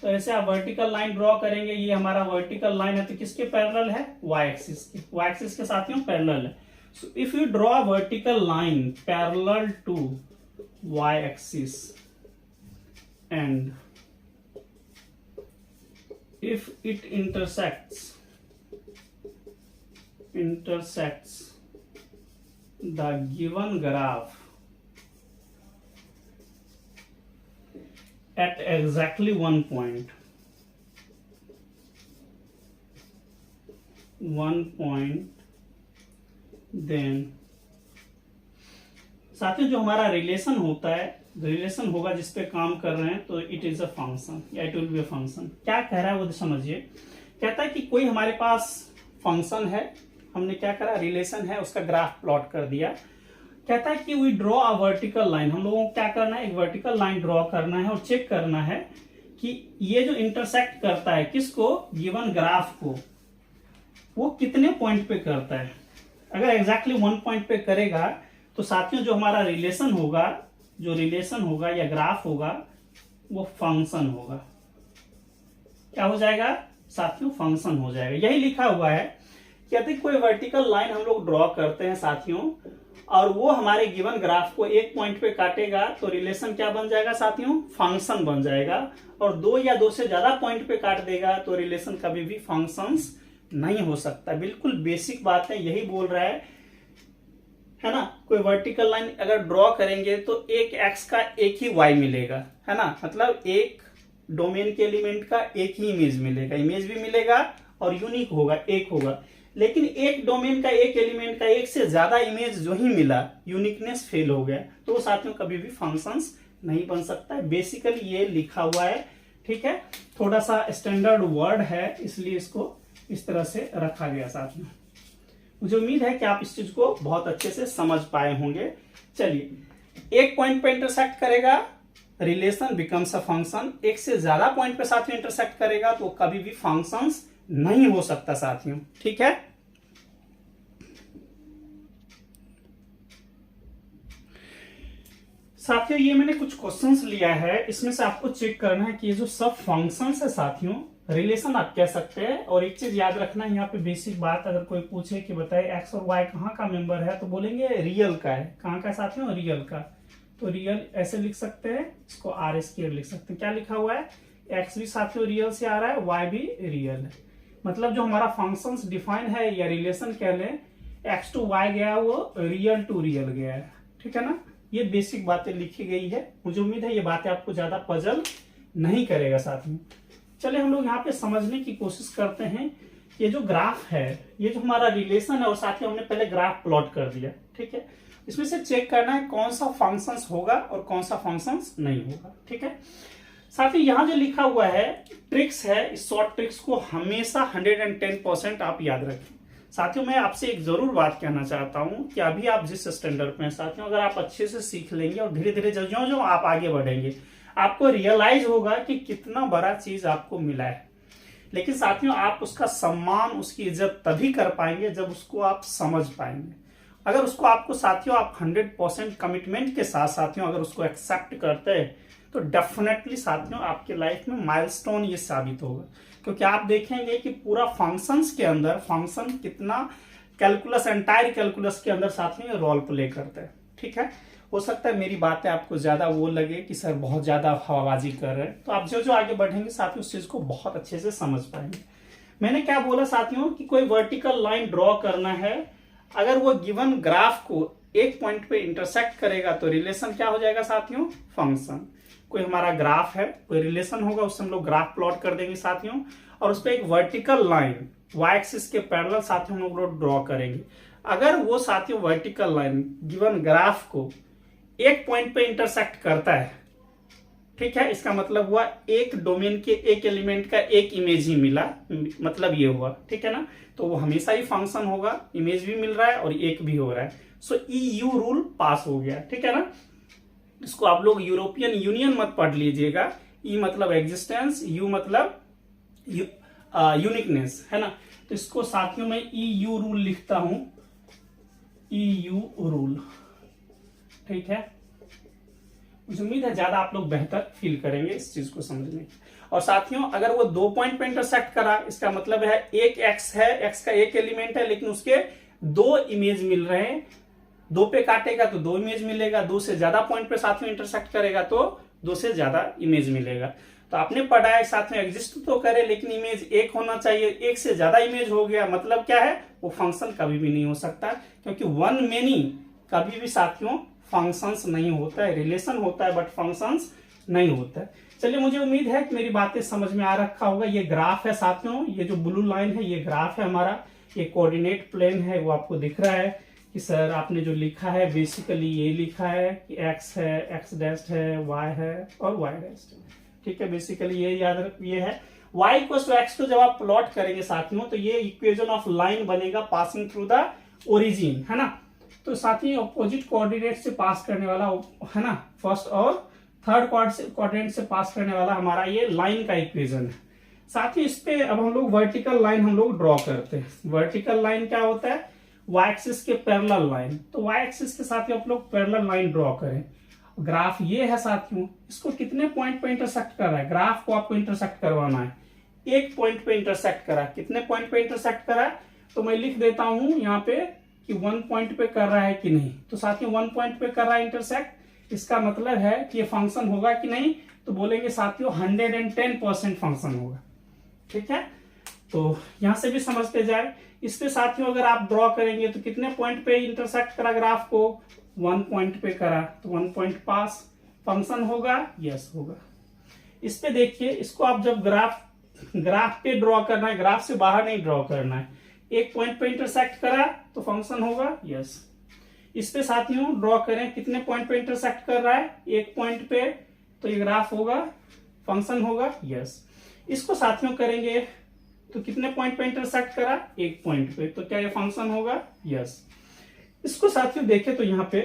तो ऐसे आप वर्टिकल लाइन ड्रॉ करेंगे, ये हमारा वर्टिकल लाइन है तो किसके पैरेलल है, वाई एक्सिस के, वाई एक्सिस के साथियों पैरेलल है। So if you draw a vertical line parallel to y axis and if it intersects the given graph at exactly one point, then साथियों जो हमारा रिलेशन होता है, रिलेशन होगा जिस पे काम कर रहे हैं, तो इट इज अ फंक्शन या it will be a function. क्या कह रहा है वो समझिए, कहता है कि कोई हमारे पास फंक्शन है, हमने क्या करा, रिलेशन है, उसका ग्राफ प्लॉट कर दिया। कहता है कि we draw a vertical line, हम लोगों को क्या करना है, एक वर्टिकल लाइन ड्रॉ करना है और चेक करना है कि ये जो इंटरसेक्ट करता है किसको, गिवन ग्राफ को, वो कितने पॉइंट पे करता है। अगर एग्जैक्टली 1 पॉइंट पे करेगा तो साथियों जो हमारा रिलेशन होगा, जो रिलेशन होगा या ग्राफ होगा वो फंक्शन होगा। क्या हो जाएगा साथियों, फंक्शन हो जाएगा। यही लिखा हुआ है, कहते कोई वर्टिकल लाइन हम लोग ड्रॉ करते हैं साथियों और वो हमारे गिवन ग्राफ को एक पॉइंट पे काटेगा तो रिलेशन क्या बन जाएगा साथियों, फंक्शन बन जाएगा। और 2 या 2 से ज्यादा पॉइंट पे काट देगा तो रिलेशन कभी भी फंक्शंस नहीं हो सकता। बिल्कुल बेसिक बात है, यही बोल रहा है ना। कोई वर्टिकल लाइन अगर ड्रॉ करेंगे तो एक एक्स का एक ही वाई मिलेगा, है ना, मतलब एक डोमेन के एलिमेंट का एक ही इमेज मिलेगा, इमेज भी मिलेगा और यूनिक होगा, एक होगा। लेकिन एक डोमेन का एक एलिमेंट का एक से ज्यादा इमेज जो ही मिला, यूनिकनेस फेल हो गया, तो वो साथियों कभी भी फंक्शंस नहीं बन सकता है। बेसिकली ये लिखा हुआ है, ठीक है। थोड़ा सा स्टैंडर्ड वर्ड है इसलिए इसको इस तरह से रखा गया साथ में। मुझे उम्मीद है कि आप इस चीज को बहुत अच्छे से समझ पाए होंगे। चलिए, एक पॉइंट पे इंटरसेक्ट करेगा, रिलेशन बिकम्स अ फंक्शन। एक से ज्यादा पॉइंट पे साथियों इंटरसेक्ट करेगा तो कभी भी फंक्शंस नहीं हो सकता साथियों, ठीक है। साथियों ये मैंने कुछ क्वेश्चंस लिया है, इसमें से आपको चेक करना है कि ये जो सब फंक्शंस है साथियों, रिलेशन आप कह सकते हैं। और एक चीज याद रखना है यहाँ पे बेसिक बात, अगर कोई पूछे कि बताए एक्स और वाई कहाँ का मेंबर है तो बोलेंगे रियल का है। कहाँ का साथियों, रियल का। तो रियल ऐसे लिख सकते हैं, इसको आर स्क्वायर लिख सकते हैं। क्या लिखा हुआ है, एक्स भी साथियों रियल से आ रहा है, वाई भी रियल है। मतलब जो हमारा फंक्शंस डिफाइन है या रिलेशन कह लें, एक्स टू वाई गया वो रियल टू रियल गया है, ठीक है ना। ये बेसिक बातें लिखी गई है। मुझे उम्मीद है ये बातें आपको ज्यादा पजल नहीं करेगा साथ में। चलिए हम लोग यहाँ पे समझने की कोशिश करते हैं। ये जो ग्राफ है, ये जो हमारा रिलेशन है, और साथ ही हमने पहले ग्राफ प्लॉट कर दिया, ठीक है। इसमें से चेक करना है कौन सा फंक्शंस होगा और कौन सा फंक्शंस नहीं होगा, ठीक है। साथ ही यहाँ जो लिखा हुआ है ट्रिक्स है, इस शॉर्ट ट्रिक्स को हमेशा 110% आप याद रखें। साथियों मैं आपसे एक जरूर बात कहना चाहता हूं कि अभी आप जिस स्टैंडर्ड पे हैं साथियों, अगर आप अच्छे से सीख लेंगे और धीरे धीरे जो जो आप आगे बढ़ेंगे आपको रियलाइज होगा कि कितना बड़ा चीज आपको मिला है। लेकिन साथियों आप उसका सम्मान, उसकी इज्जत तभी कर पाएंगे जब उसको आप समझ पाएंगे। अगर उसको आपको साथियों आप 100% कमिटमेंट के साथ साथियों अगर उसको एक्सेप्ट करते हैं तो डेफिनेटली साथियों आपके लाइफ में माइलस्टोन ये साबित होगा। क्योंकि आप देखेंगे कि पूरा फंक्शंस के अंदर फंक्शन कितना कैलकुलस, एंटायर कैलकुलस के अंदर साथियों रोल प्ले करते हैं, ठीक है। हो सकता है मेरी बातें आपको ज्यादा वो लगे कि सर बहुत ज्यादा हवाबाजी कर रहे हैं, तो आप जो जो आगे बढ़ेंगे साथियों उस चीज को बहुत अच्छे से समझ पाएंगे। मैंने क्या बोला साथियों कि कोई वर्टिकल लाइन ड्रॉ करना है, अगर वो गिवन ग्राफ को एक पॉइंट पे इंटरसेक्ट करेगा तो रिलेशन क्या हो जाएगा साथियों, फंक्शन। कोई हमारा ग्राफ है, कोई रिलेशन होगा, उससे हम लोग ग्राफ प्लॉट कर देंगे साथियों, और उस पर एक वर्टिकल लाइन वाई एक्सिस के पैरेलल साथियों हम लोग ड्रॉ करेंगे। अगर वो साथियों वर्टिकल लाइन गिवन ग्राफ को एक पॉइंट पे इंटरसेक्ट करता है, ठीक है, इसका मतलब हुआ एक डोमेन के एक एलिमेंट का एक इमेज ही मिला, मतलब ये हुआ, ठीक है ना। तो वो हमेशा ही फंक्शन होगा, इमेज भी मिल रहा है और एक भी हो रहा है। सो EU रूल पास हो गया, ठीक है ना। इसको आप लोग यूरोपियन यूनियन मत पढ़ लीजिएगा। ई मतलब एग्जिस्टेंस, यू मतलब यूनिकनेस, है ना। तो इसको साथियों में EU रूल लिखता हूं, EU रूल, ठीक है। मुझे उम्मीद है ज्यादा आप लोग बेहतर फील करेंगे इस चीज को समझने की। और साथियों अगर वो 2 पॉइंट पे इंटरसेक्ट करा, इसका मतलब है एक एक्स है, एक्स का एक एलिमेंट है, लेकिन उसके 2 इमेज मिल रहे हैं। 2 पे काटेगा तो 2 इमेज मिलेगा, 2 से ज्यादा पॉइंट पे साथ में इंटरसेक्ट करेगा तो 2 से ज्यादा इमेज मिलेगा। तो आपने पढ़ा है साथ में एग्जिस्ट तो करे लेकिन इमेज एक होना चाहिए, एक से ज्यादा इमेज हो गया मतलब क्या है, वो फंक्शन कभी भी नहीं हो सकता, क्योंकि वन मेनी कभी भी साथियों फंक्शंस नहीं होता है, रिलेशन होता है बट फंक्शंस नहीं होता है। चलिए मुझे उम्मीद है कि मेरी बातें समझ में आ रखा होगा। ये ग्राफ है साथियों, ये जो ब्लू लाइन है ये ग्राफ है हमारा, ये कोऑर्डिनेट प्लेन है, वो आपको दिख रहा है कि सर आपने जो लिखा है बेसिकली ये लिखा है कि एक्स है, एक्स डैश है, वाई है और वाई डैश है, ठीक है। बेसिकली ये याद रख, ये है y इक्वल टू एक्स को जब आप प्लॉट करेंगे साथियों तो ये इक्वेशन ऑफ लाइन बनेगा पासिंग थ्रू द ओरिजिन, है ना। तो साथियों अपोजिट कोऑर्डिनेट से पास करने वाला, है ना, फर्स्ट और थर्ड कोऑर्डिनेट से पास करने वाला हमारा ये लाइन का इक्वेशन है। साथ ही इस पे अब हम लोग वर्टिकल लाइन हम लोग ड्रॉ करते हैं। वर्टिकल लाइन क्या होता है? वाई एक्सिस के पैरेलल लाइन। तो वाई एक्सिस के साथ आप लोग पैरेलल लाइन ड्रॉ करें। ग्राफ ये है साथियों, इसको कितने पॉइंट पे इंटरसेक्ट कर रहा है? ग्राफ को आपको इंटरसेक्ट करवाना है, एक पॉइंट पे इंटरसेक्ट करा। कितने पॉइंट पे इंटरसेक्ट करा? तो मैं लिख देता हूं यहाँ पे कि 1 पॉइंट पे कर रहा है कि नहीं। तो साथियों 1 पॉइंट पे कर रहा है इंटरसेक्ट, इसका मतलब है कि ये फंक्शन होगा कि नहीं? तो बोलेंगे साथियों 110% फंक्शन होगा। ठीक है, तो यहां से भी समझते जाए। इस पे साथियों अगर आप ड्रॉ करेंगे तो कितने पॉइंट पे इंटरसेक्ट करा ग्राफ को? 1 पॉइंट पे करा, तो 1 पॉइंट पास फंक्शन होगा, यस होगा। इस पे देखिए, इसको आप जब ग्राफ पे ड्रॉ करना है, ग्राफ से बाहर नहीं ड्रॉ करना है। 1 पॉइंट पे इंटरसेक्ट करा तो फंक्शन होगा, यस। इस पे साथियों ड्रॉ करें, कितने पॉइंट पे इंटरसेक्ट कर रहा है? 1 पॉइंट पे, तो ये ग्राफ होगा, फंक्शन होगा, यस। इसको साथियों करेंगे तो कितने पॉइंट पे इंटरसेक्ट करा? 1 पॉइंट पे, तो क्या ये फंक्शन होगा, यस। इसको साथियों देखें तो यहाँ पे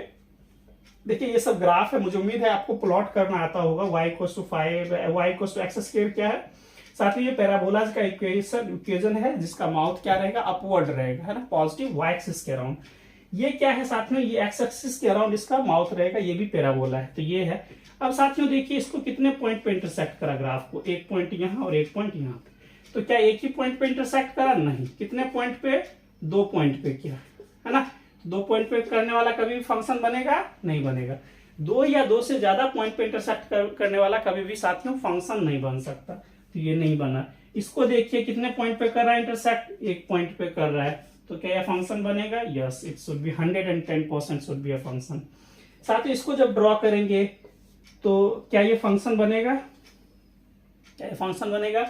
देखिए ये सब ग्राफ है, मुझे उम्मीद है आपको प्लॉट करना आता होगा। y equal to 5, y equal to x square क्या है साथियों? ये पैराबोलाज का इक्वेशन है जिसका माउथ क्या रहेगा? अपवर्ड रहेगा, है ना, पॉजिटिव y एक्सिस के अराउंड। ये क्या है साथियों? ये x एक्सिस के अराउंड इसका माउथ रहेगा, ये भी पैराबोला है, तो ये है। अब साथियों देखिए इसको कितने पॉइंट पे इंटरसेक्ट करा ग्राफ को? 1 पॉइंट यहाँ और 1 पॉइंट यहाँ पे। तो क्या एक ही पॉइंट पे इंटरसेक्ट करा? नहीं। कितने पॉइंट पे? 2 पॉइंट पे किया, है ना। 2 पॉइंट पे करने वाला कभी भी फंक्शन बनेगा? नहीं बनेगा। 2 या 2 से ज्यादा पॉइंट पे इंटरसेक्ट करने वाला कभी भी साथियों फंक्शन नहीं बन सकता, तो ये नहीं बना। इसको देखिए कितने पॉइंट पे कर रहा है इंटरसेक्ट? 1 पॉइंट पे कर रहा है, तो क्या यह फंक्शन बनेगा? Yes, it should be 110% should be a function. साथ ही इसको जब ड्रॉ करेंगे तो क्या ये फंक्शन बनेगा? क्या ये फंक्शन बनेगा?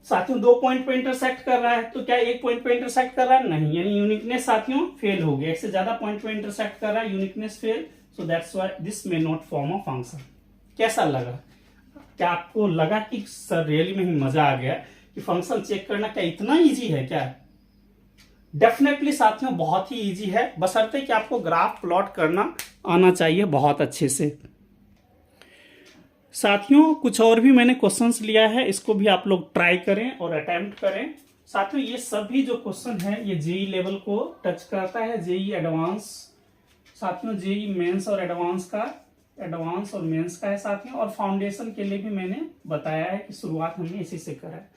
साथियों 2 पॉइंट पे इंटरसेक्ट कर रहा है, तो क्या 1 पॉइंट पे इंटरसेक्ट कर रहा है? नहीं, यानी यूनिकनेस साथियों फेल हो गया। 1 से ज्यादा पॉइंट पे इंटरसेक्ट कर रहा है, uniqueness fail, so that's why this may not form a function. कैसा लगा? क्या आपको लगा कि सर रियली में ही मजा आ गया कि फंक्शन चेक करना क्या इतना इजी है क्या? डेफिनेटली साथियों बहुत ही इजी है, बशर्ते कि आपको ग्राफ प्लॉट करना आना चाहिए बहुत अच्छे से। साथियों कुछ और भी मैंने क्वेश्चंस लिया है, इसको भी आप लोग ट्राई करें और अटेम्प्ट करें। साथियों ये सभी जो क्वेश्चन है ये जेई लेवल को टच करता है, जेई एडवांस। साथियों जेई मेंस और एडवांस और मेंस का है साथियों, और फाउंडेशन के लिए भी मैंने बताया है कि शुरुआत हमने इसी से करा है।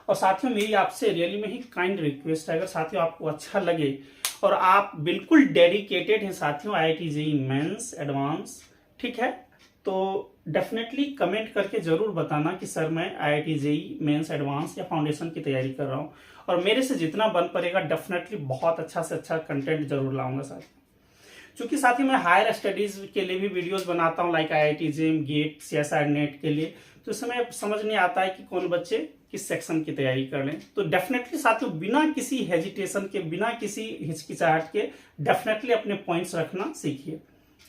और साथियों मेरी आपसे रियली में ही काइंड रिक्वेस्ट है, अगर साथियों आपको अच्छा लगे और आप बिल्कुल डेडिकेटेड हैं साथियों IIT जेई मेंस एडवांस, ठीक है, तो डेफिनेटली कमेंट करके जरूर बताना कि सर मैं IIT जेई मेंस एडवांस या फाउंडेशन की तैयारी कर रहा हूँ, और मेरे से जितना बन पड़ेगा डेफिनेटली बहुत अच्छा से अच्छा कंटेंट जरूर लाऊंगा साथियों। क्योंकि साथ ही मैं हायर स्टडीज के लिए भी वीडियोस बनाता हूँ, like IIT JAM, GATE, CSIR NET के लिए, तो इस समय समझ नहीं आता है कि कौन बच्चे किस सेक्शन की तैयारी कर लें। तो डेफिनेटली साथियों बिना किसी हेजिटेशन के, बिना किसी हिचकिचाहट के डेफिनेटली अपने पॉइंट्स रखना सीखिए,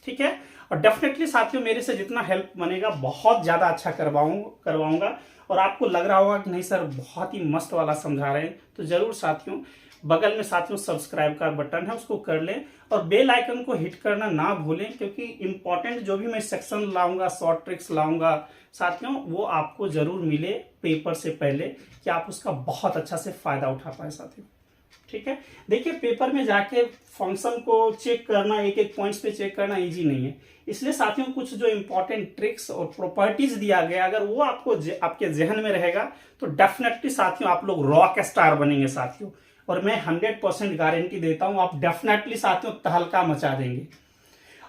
ठीक है। और डेफिनेटली साथियों मेरे से जितना हेल्प बनेगा बहुत ज्यादा अच्छा करवाऊंगा। और आपको लग रहा होगा कि नहीं सर बहुत ही मस्त वाला समझा रहे हैं, तो जरूर साथियों बगल में साथियों सब्सक्राइब का बटन है उसको कर लें, और बेल आइकन को हिट करना ना भूलें, क्योंकि इंपॉर्टेंट जो भी मैं सेक्शन लाऊंगा, शॉर्ट ट्रिक्स लाऊंगा साथियों, वो आपको जरूर मिले पेपर से पहले, कि आप उसका बहुत अच्छा से फायदा उठा पाए साथियों, ठीक है। देखिए पेपर में जाके फंक्शन को चेक करना, एक एक पॉइंट्स पे चेक करना इजी नहीं है, इसलिए साथियों कुछ जो इंपॉर्टेंट ट्रिक्स और प्रॉपर्टीज दिया गया, अगर वो आपको आपके जहन में रहेगा तो डेफिनेटली साथियों आप लोग रॉक स्टार बनेंगे साथियों, और मैं 100% गारंटी देता हूं आप डेफिनेटली साथियों तहलका मचा देंगे।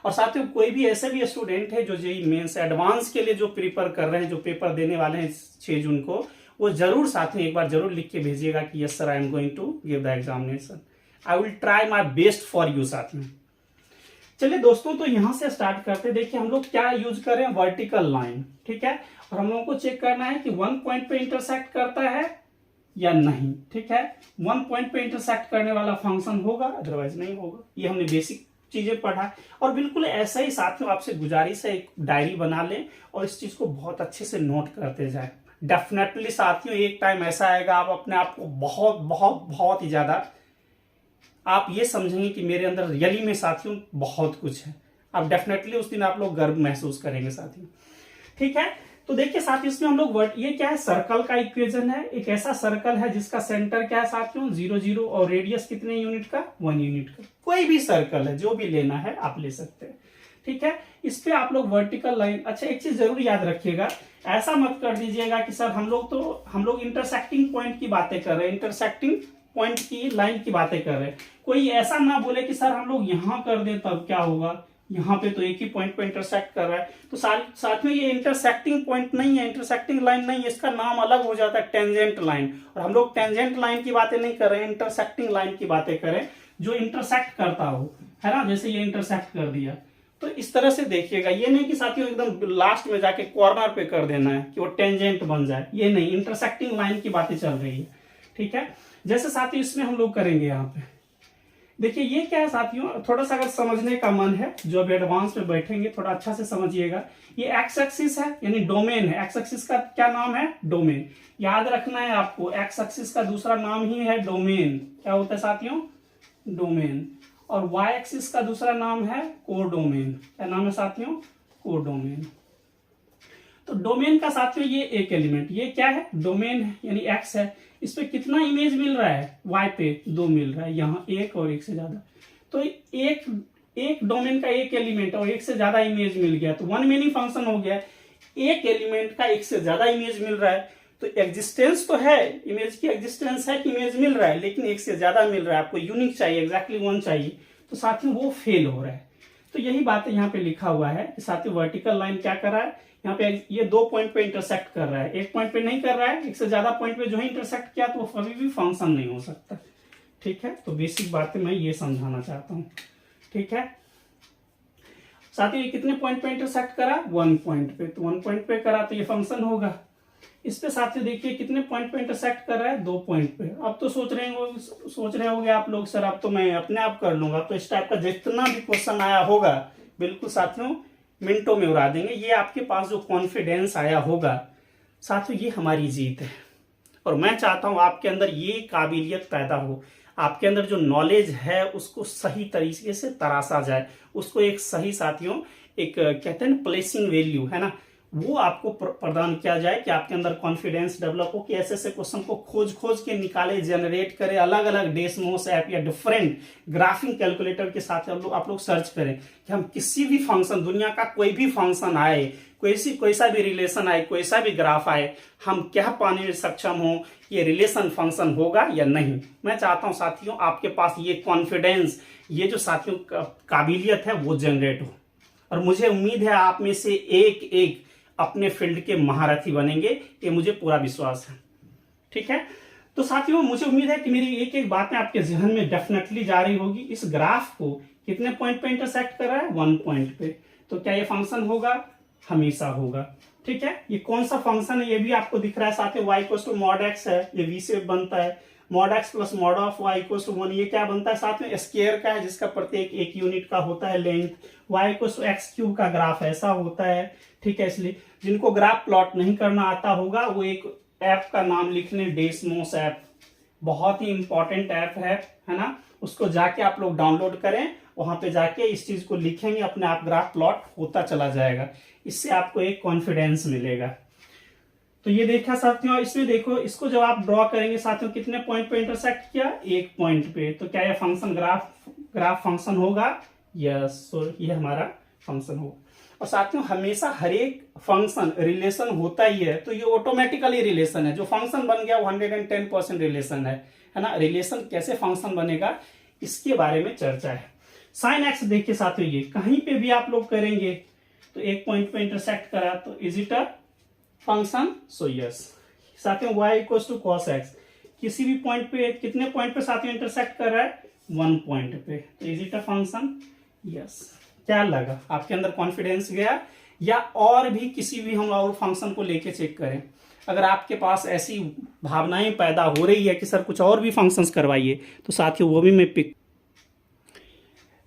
और साथियों कोई भी ऐसे भी स्टूडेंट है जो जेईई मेंस एडवांस के लिए जो प्रिपेयर कर रहे हैं, जो पेपर देने वाले हैं 6 जून को, वो जरूर साथियों एक बार जरूर लिख के भेजिएगा कि yes sir I am going to give the examination, I will try my best for you साथियों। चलिए दोस्तों तो यहां से स्टार्ट करते, देखिए हम लोग क्या यूज करें, वर्टिकल लाइन, ठीक है, और हम लोगों को चेक करना है कि 1 पॉइंट पे इंटरसेक्ट करता है या नहीं, ठीक है। 1 पॉइंट पे इंटरसेक्ट करने वाला फंक्शन होगा, अदरवाइज नहीं होगा। ये हमने बेसिक चीजें पढ़ा, और बिल्कुल ऐसा ही साथियों आपसे गुजारिश है एक डायरी बना लें और इस चीज को बहुत अच्छे से नोट करते जाए, डेफिनेटली साथियों एक टाइम ऐसा आएगा आप अपने आप को बहुत बहुत बहुत ही ज्यादा आप ये समझेंगे कि मेरे अंदर रियली में साथियों बहुत कुछ है। आप डेफिनेटली उस दिन आप लोग गर्व महसूस करेंगे साथियों। ठीक है, तो देखिए साथियों इसमें हम लोग ये क्या है, सर्कल का इक्वेशन है। एक ऐसा सर्कल है जिसका सेंटर क्या है साथियों 0 0 और रेडियस कितने यूनिट का 1 यूनिट का। कोई भी सर्कल है जो भी लेना है आप ले सकते हैं। ठीक है, इस पे आप लोग वर्टिकल लाइन, अच्छा एक चीज जरूर याद रखिएगा, ऐसा मत कर दीजिएगा कि सर हम लोग इंटरसेक्टिंग पॉइंट की बातें कर रहे हैं, इंटरसेक्टिंग पॉइंट की लाइन की बातें कर रहे हैं। कोई ऐसा ना बोले कि सर हम लोग यहां कर दें तब क्या होगा, यहाँ पे तो एक ही पॉइंट पे इंटरसेक्ट कर रहा है। तो साथ में ये इंटरसेक्टिंग पॉइंट नहीं है, इंटरसेक्टिंग लाइन नहीं है, इसका नाम अलग हो जाता है टेंजेंट लाइन। और हम लोग टेंजेंट लाइन की बातें नहीं कर रहे हैं, इंटरसेक्टिंग लाइन की बातें करें जो इंटरसेक्ट करता हो, है ना। जैसे ये इंटरसेक्ट कर दिया तो इस तरह से देखिएगा, ये नहीं कि साथियों एकदम लास्ट में जाके कॉर्नर पे कर देना है कि वो टेंजेंट बन जाए, ये नहीं, इंटरसेक्टिंग लाइन की बातें चल रही है। ठीक है, जैसे साथियों इसमें हम लोग करेंगे यहाँ पे देखिए ये क्या है साथियों, थोड़ा सा अगर समझने का मन है जो अभी एडवांस में बैठेंगे थोड़ा अच्छा से समझिएगा। ये एक्स एक्सिस है यानी डोमेन है। एक्स एक्सिस का क्या नाम है, डोमेन। याद रखना है आपको, एक्स एक्सिस का दूसरा नाम ही है डोमेन। क्या होता है साथियों, डोमेन। और वाई एक्सिस का दूसरा नाम है कोडोमेन। क्या नाम है साथियों, कोडोमेन। तो डोमेन का साथियों ये एक एलिमेंट, ये क्या है, डोमेन है यानी एक्स है। इस पे कितना इमेज मिल रहा है, वाई पे 2 मिल रहा है, यहाँ 1 और 1 से ज्यादा। तो एक डोमेन का एक एलिमेंट और 1 से ज्यादा इमेज मिल गया तो वन मेनी फंक्शन हो गया। एक एलिमेंट का 1 से ज्यादा इमेज मिल रहा है तो एग्जिस्टेंस तो है, इमेज की एग्जिस्टेंस है कि इमेज मिल रहा है, लेकिन 1 से ज्यादा मिल रहा है, आपको यूनिक चाहिए, एग्जैक्टली 1 चाहिए, तो साथियों वो फेल हो रहा है। तो यही बात यहाँ पे लिखा हुआ है कि साथियों वर्टिकल लाइन क्या कर रहा है, यहाँ पे ये 2 पॉइंट पे इंटरसेक्ट कर रहा है, एक पॉइंट पे नहीं कर रहा है, 1 से ज्यादा पॉइंट पे जो है इंटरसेक्ट किया तो वो कभी भी फंक्शन नहीं हो सकता। ठीक है, तो बेसिक बातें मैं ये समझाना चाहता हूँ। ठीक है साथियों, ये कितने पॉइंट पे इंटरसेक्ट करा, 1 पॉइंट पे, तो 1 पॉइंट पे करा तो ये फंक्शन होगा। इस पे साथियों देखिए कितने पॉइंट पे इंटरसेक्ट कर रहा है, 2 पॉइंट पे। अब तो सोच रहे होंगे आप लोग सर अब तो मैं अपने आप कर लूंगा, तो इस टाइप का जितना भी क्वेश्चन आया होगा बिल्कुल साथियों मिनटों में उड़ा देंगे। ये आपके पास जो कॉन्फिडेंस आया होगा साथियों ये हमारी जीत है। और मैं चाहता हूं आपके अंदर ये काबिलियत पैदा हो, आपके अंदर जो नॉलेज है उसको सही तरीके से तराशा जाए, उसको एक सही साथियों एक कहते हैं प्लेसिंग वैल्यू है ना, वो आपको प्रदान किया जाए कि आपके अंदर कॉन्फिडेंस डेवलप हो कि ऐसे ऐसे क्वेश्चन को खोज के निकाले, जनरेट करें, अलग अलग डेसमोस ऐप या डिफरेंट ग्राफिंग कैलकुलेटर के साथ आप लोग सर्च करें कि हम किसी भी फंक्शन, दुनिया का कोई भी फंक्शन आए, कोई सा भी रिलेशन आए, कोई सा भी ग्राफ आए, हम क्या पाने में सक्षम हो, ये रिलेशन फंक्शन होगा या नहीं। मैं चाहता हूं साथियों आपके पास ये कॉन्फिडेंस, ये जो साथियों काबिलियत है वो जनरेट हो, और मुझे उम्मीद है आप में से एक अपने फील्ड के महारथी बनेंगे, ये मुझे पूरा विश्वास है। ठीक है, तो साथियों मुझे उम्मीद है कि मेरी एक एक बातें आपके जहन में डेफिनेटली जा रही होगी। इस ग्राफ को कितने पॉइंट पे इंटरसेक्ट कर रहा है, 1 पॉइंट पे, तो क्या ये फंक्शन होगा, हमेशा होगा। ठीक है, ये कौन सा फंक्शन है ये भी आपको दिख रहा है साथियों, y equals to mod x है, ये v से बनता है, mod x plus mod of y equals to 1, ये क्या बनता है साथ में स्क्वायर का है जिसका प्रत्येक 1 यूनिट का होता है length, y equals to x cube का ग्राफ ऐसा होता है। ठीक है, इसलिए जिनको ग्राफ प्लॉट नहीं करना आता होगा वो एक ऐप का नाम लिख लें, डेसमोस ऐप, बहुत ही इंपॉर्टेंट ऐप है ना, उसको जाके आप लोग डाउनलोड करें, वहां पे जाके इस चीज को लिखेंगे, अपने आप ग्राफ प्लॉट होता चला जाएगा, इससे आपको एक कॉन्फिडेंस मिलेगा। तो ये देखा साथियों, इसमें देखो इसको जब आप ड्रॉ करेंगे साथियों कितने पॉइंट पे इंटरसेक्ट किया, 1 पॉइंट पे, तो क्या ये फंक्शन ग्राफ फंक्शन होगा, यस, तो ये हमारा फंक्शन होगा। और साथियों हमेशा हर एक फंक्शन रिलेशन होता ही है, तो ये ऑटोमेटिकली रिलेशन है, जो फंक्शन बन गया वो 110% रिलेशन है ना। रिलेशन कैसे फंक्शन बनेगा इसके बारे में चर्चा है। साइन एक्स देखिए साथियों, ये कहीं पे भी आप लोग करेंगे तो 1 पॉइंट पे इंटरसेक्ट करा तो is it a function, so yes. साथियों y equals to cos x, किसी भी पॉइंट पे, कितने पॉइंट पे साथियों इंटरसेक्ट कर रहा है, 1 पॉइंट पे, तो is it a function, yes. क्या लगा आपके अंदर कॉन्फिडेंस गया, या और भी किसी भी हम और फंक्शन को लेके चेक करें, अगर आपके पास ऐसी भावनाएं पैदा हो रही है कि सर कुछ और भी फंक्शंस करवाइए तो साथियों वो भी मैं पिक।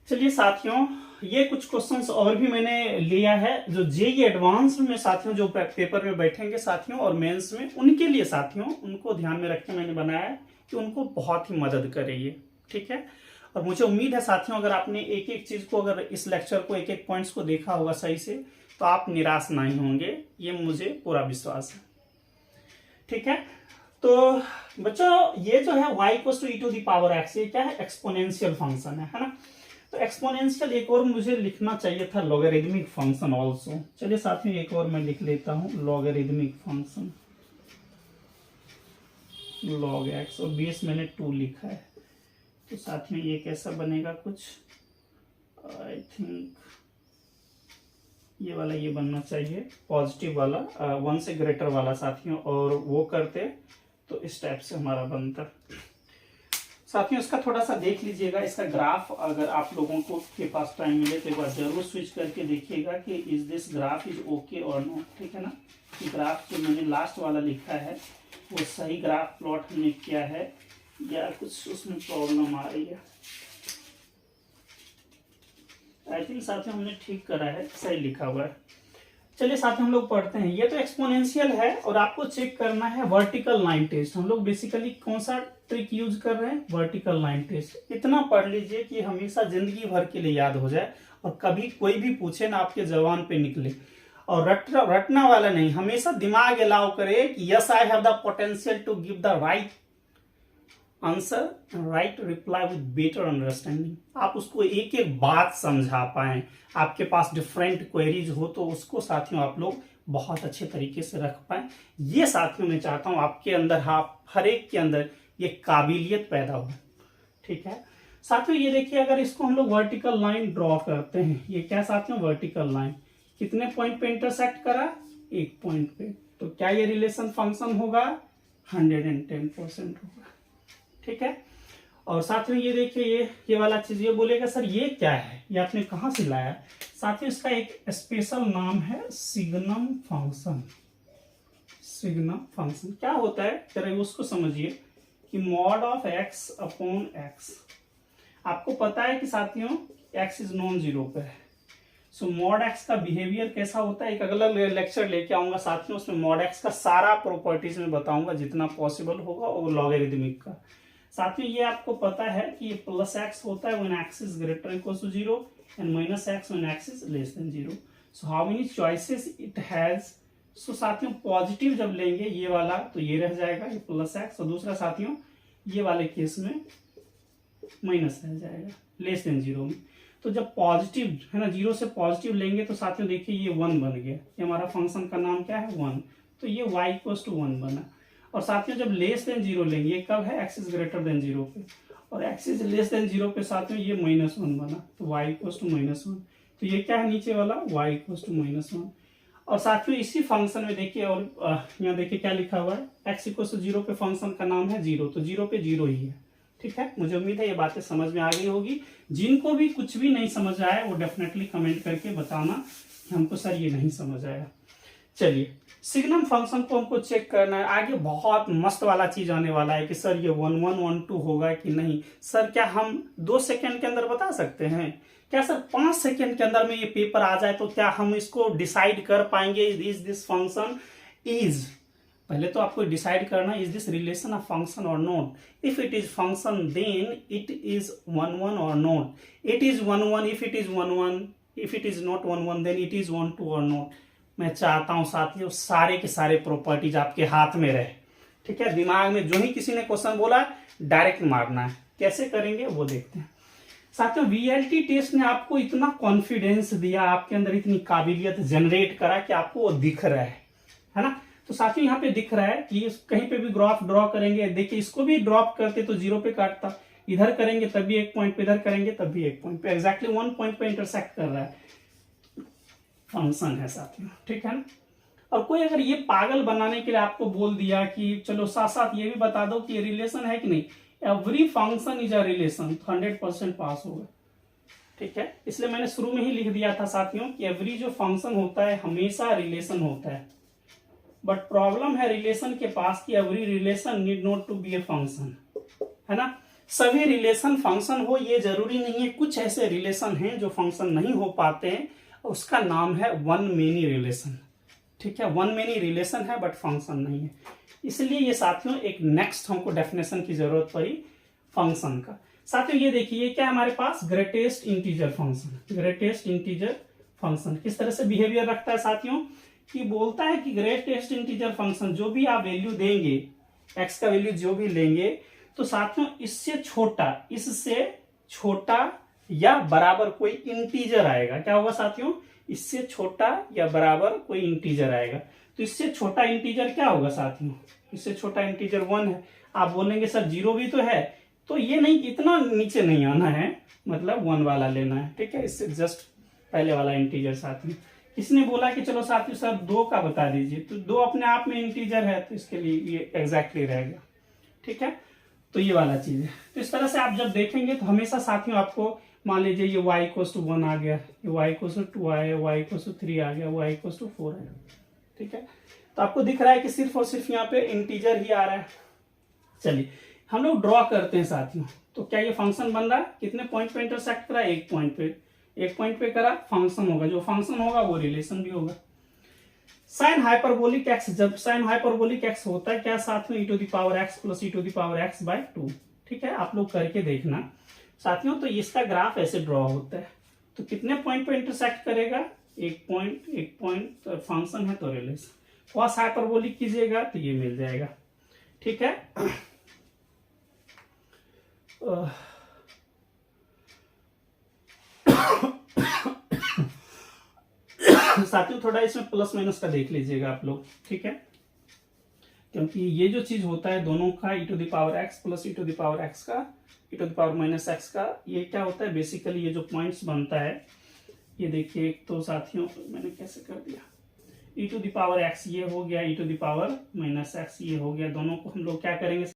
चलिए साथियों ये कुछ क्वेश्चंस और भी मैंने लिया है जो जेईई एडवांस में साथियों जो पेपर में बैठेंगे साथियों और मेंस में उनके लिए साथियों, उनको ध्यान में रख के मैंने बनाया है कि उनको बहुत ही मदद करे ये, ठीक है। और मुझे उम्मीद है साथियों अगर आपने एक एक चीज को, अगर इस लेक्चर को एक एक पॉइंट्स को देखा होगा सही से, तो आप निराश नहीं होंगे, ये मुझे पूरा विश्वास है, ठीक है। तो बच्चों ये जो है y equals to e to the power x, ये क्या है, एक्सपोनेंशियल फंक्शन है ना। तो एक्सपोनेंशियल एक और मुझे लिखना चाहिए था लॉगरिदमिक फंक्शन ऑल्सो। चलिए साथियों एक और मैं लिख लेता हूं लॉगरिदमिक फंक्शन, log x, और 20 मैंने 2 लिखा है। तो साथियों ये कैसा बनेगा कुछ, आई थिंक ये वाला ये बनना चाहिए पॉजिटिव वाला 1 से ग्रेटर वाला साथियों, और वो करते तो इस टाइप से हमारा बनता। साथियों इसका थोड़ा सा देख लीजिएगा, इसका ग्राफ अगर आप लोगों को के पास टाइम मिले तो एक बार जरूर स्विच करके देखिएगा कि is this graph is okay और नॉट, ठीक है ना। कि ग्राफ जो मैंने लास्ट वाला लिखा है वो सही ग्राफ प्लॉट हमने किया है या कुछ उसमें प्रॉब्लम आ रही है। आई थिंक साथियों हमने ठीक करा है, सही लिखा हुआ है। चलिए साथियों हम लोग पढ़ते हैं। ये तो एक्सपोनेंशियल है और आपको चेक करना है वर्टिकल लाइन टेस्ट। हम लोग बेसिकली कौन सा ट्रिक यूज कर रहे हैं, वर्टिकल लाइन टेस्ट। इतना पढ़ लीजिए कि हमेशा जिंदगी भर के लिए याद हो जाए और कभी कोई भी पूछे ना आपके जबान पे निकले। और रटना वाला नहीं, हमेशा दिमाग अलाउ करे कि yes I have the potential to give the right answer, right reply with better understanding. आप उसको एक एक बात समझा पाए, आपके पास डिफरेंट क्वेरीज हो तो उसको साथियों आप लोग बहुत अच्छे तरीके से रख पाए। ये साथियों मैं चाहता हूं आपके अंदर, आप हर एक के अंदर ये काबिलियत पैदा हो, ठीक है। साथियों ये देखिए अगर इसको हम लोग वर्टिकल लाइन ड्रॉ करते हैं, ये क्या साथियों वर्टिकल लाइन कितने पॉइंट पे इंटरसेक्ट करा, एक पॉइंट पे, तो क्या ये रिलेशन फंक्शन होगा, 110% होगा, ठीक है। और साथियों ये देखिए ये वाला चीज, ये बोलेगा सर ये क्या है, ये आपने कहां से लाया। साथियों इसका एक स्पेशल नाम है सिग्नम फंक्शन। सिग्नम फंक्शन क्या होता है जरा उसको समझिए कि mod of x upon x। आपको पता है कि साथियों x इज नॉन जीरो पे है, सो मॉड x का बिहेवियर कैसा होता है, एक अगला लेक्चर लेके आऊंगा साथियों, उसमें मॉड x का सारा प्रॉपर्टीज में बताऊंगा जितना पॉसिबल होगा, और लॉगरिदमिक का। साथियों ये आपको पता है कि ये प्लस x होता है when x is greater equal to 0 and minus x when x is less than 0। So how many choices it has. So साथियों पॉजिटिव जब लेंगे ये वाला तो ये रह जाएगा, ये प्लस x, और दूसरा साथियों ये वाले केस में माइनस रह जाएगा लेस देन 0 में। तो जब पॉजिटिव है ना, 0 से पॉजिटिव लेंगे तो साथियों देखिए ये 1 बन गया, ये हमारा फंक्शन का नाम क्या है 1, तो ये y इक्वल टू 1 बना। और साथियों जब लेस देन 0 लेंगे, ये कब है, x इज ग्रेटर देन 0 पे, और x इज लेस देन 0 पे साथियों ये -1 बना, तो y इक्वल टू -1। तो ये क्या है नीचे वाला, y इक्वल टू -1। और साथियों इसी फंक्शन में देखिए, और यहाँ देखिए क्या लिखा हुआ है, x इक्वल टू 0 पे फंक्शन का नाम है 0, तो 0 पे 0 ही है, ठीक है। मुझे उम्मीद है ये बातें समझ में आ गई होगी। जिनको भी कुछ भी नहीं समझ आया वो डेफिनेटली कमेंट करके बताना कि हमको सर ये नहीं समझ आया। चलिए सिग्नम फंक्शन को हमको चेक करना है। आगे बहुत मस्त वाला चीज आने वाला है कि सर ये 1 1 1 2 होगा कि नहीं। सर क्या हम 2 सेकंड के अंदर बता सकते हैं क्या, सर 5 सेकंड के अंदर में ये पेपर आ जाए तो क्या हम इसको डिसाइड कर पाएंगे इज दिस फंक्शन इज, पहले तो आपको डिसाइड करना is this relation of function और not. If it is function then it is 1 1 और not, it is 1 1 if it is 1 1, if it is not 1 1 then it is 1 2 और not. मैं चाहता हूं साथियों सारे के सारे प्रॉपर्टीज आपके हाथ में रहे, ठीक है। दिमाग में जो ही किसी ने क्वेश्चन बोला डायरेक्ट मारना है, कैसे करेंगे वो देखते हैं। साथियों वीएलटी टेस्ट ने आपको इतना कॉन्फिडेंस दिया, आपके अंदर इतनी काबिलियत जनरेट करा कि आपको वो दिख रहा है ना। तो साथियों यहाँ पे दिख रहा है कि कहीं पे भी ग्राफ ड्रॉ करेंगे, देखिए इसको भी ड्रॉप करते तो 0 पे काटता, इधर करेंगे तब भी 1 पॉइंट पे, इधर करेंगे तब भी 1 पॉइंट पे, एक्जैक्टली 1 पॉइंट पे इंटरसेक्ट कर रहा है फंक्शन है साथियों, ठीक है ना। और कोई अगर ये पागल बनाने के लिए आपको बोल दिया कि चलो साथ साथ ये भी बता दो कि ये रिलेशन है कि नहीं, every function is a relation, 100% पास होगा, ठीक है। इसलिए मैंने शुरू में ही लिख दिया था साथियों कि एवरी जो फंक्शन होता है हमेशा रिलेशन होता है, बट प्रॉब्लम है रिलेशन के पास कि every relation need not to be a function, है ना। सभी रिलेशन फंक्शन हो ये जरूरी नहीं है, कुछ ऐसे रिलेशन हैं जो फंक्शन नहीं हो पाते हैं, उसका नाम है वन मेनी रिलेशन। ठीक है, वन मेनी रिलेशन है बट फंक्शन नहीं है। इसलिए ये साथियों एक नेक्स्ट हमको डेफिनेशन की जरूरत पड़ी फंक्शन का। साथियों ये देखिए क्या हमारे पास greatest integer function, greatest integer function किस तरह से बिहेवियर रखता है साथियों, कि बोलता है कि ग्रेटेस्ट इंटीजर फंक्शन जो भी आप वैल्यू देंगे, एक्स का वैल्यू जो भी लेंगे, तो साथियों इससे छोटा या बराबर कोई इंटीजर आएगा। क्या होगा साथियों, इससे छोटा या बराबर कोई इंटीजर आएगा। तो इससे छोटा इंटीजर क्या होगा साथियों, इससे छोटा इंटीजर 1 है। आप बोलेंगे सर 0 भी तो है, तो ये नहीं, इतना नीचे नहीं आना है, मतलब 1 वाला लेना है। ठीक है, इससे जस्ट पहले वाला इंटीजर साथियों। इसने बोला कि चलो साथियों सर 2 का बता दीजिए, तो 2 अपने आप में इंटीजर है, तो इसके लिए ये एग्जैक्टली रहेगा। ठीक है, तो ये वाला चीज है। तो इस तरह से आप जब देखेंगे तो हमेशा साथियों आपको मान लीजिए ये y = 1 आ गया, ये y = 2 आया, y = 3 आ गया, y = 4 आया। ठीक है, तो आपको दिख रहा है कि सिर्फ और सिर्फ यहाँ पे इंटीजर ही आ रहा है। चलिए हम लोग ड्रॉ करते हैं साथियों। तो क्या ये फंक्शन बन रहा है, कितने पॉइंट पे इंटरसेक्ट करा, एक पॉइंट पे करा, फंक्शन होगा, जो फंक्शन होगा वो रिलेशन भी होगा। साइन हाइपरबोलिक एक्स, जब साइन हाइपरबोलिक एक्स होता है क्या साथियों, e⁻x + e⁻x/2। ठीक है, आप लोग करके देखना साथियों। तो इसका ग्राफ ऐसे ड्रॉ होता है, तो कितने पॉइंट पे इंटरसेक्ट करेगा, एक पॉइंट फंक्शन है तो रिलेशन। कॉस हाइपरबोलिक कीजिएगा तो ये मिल जाएगा। ठीक है, साथियों थोड़ा इसमें प्लस माइनस का देख लीजिएगा आप लोग। ठीक है, क्योंकि ये जो चीज होता है दोनों का e⁻x + e⁻x का, ये क्या होता है बेसिकली, ये जो पॉइंट्स बनता है, ये देखिए एक तो साथियों मैंने कैसे कर दिया, e⁻x ये हो गया, e⁻x ये हो गया, दोनों को हम लोग क्या करेंगे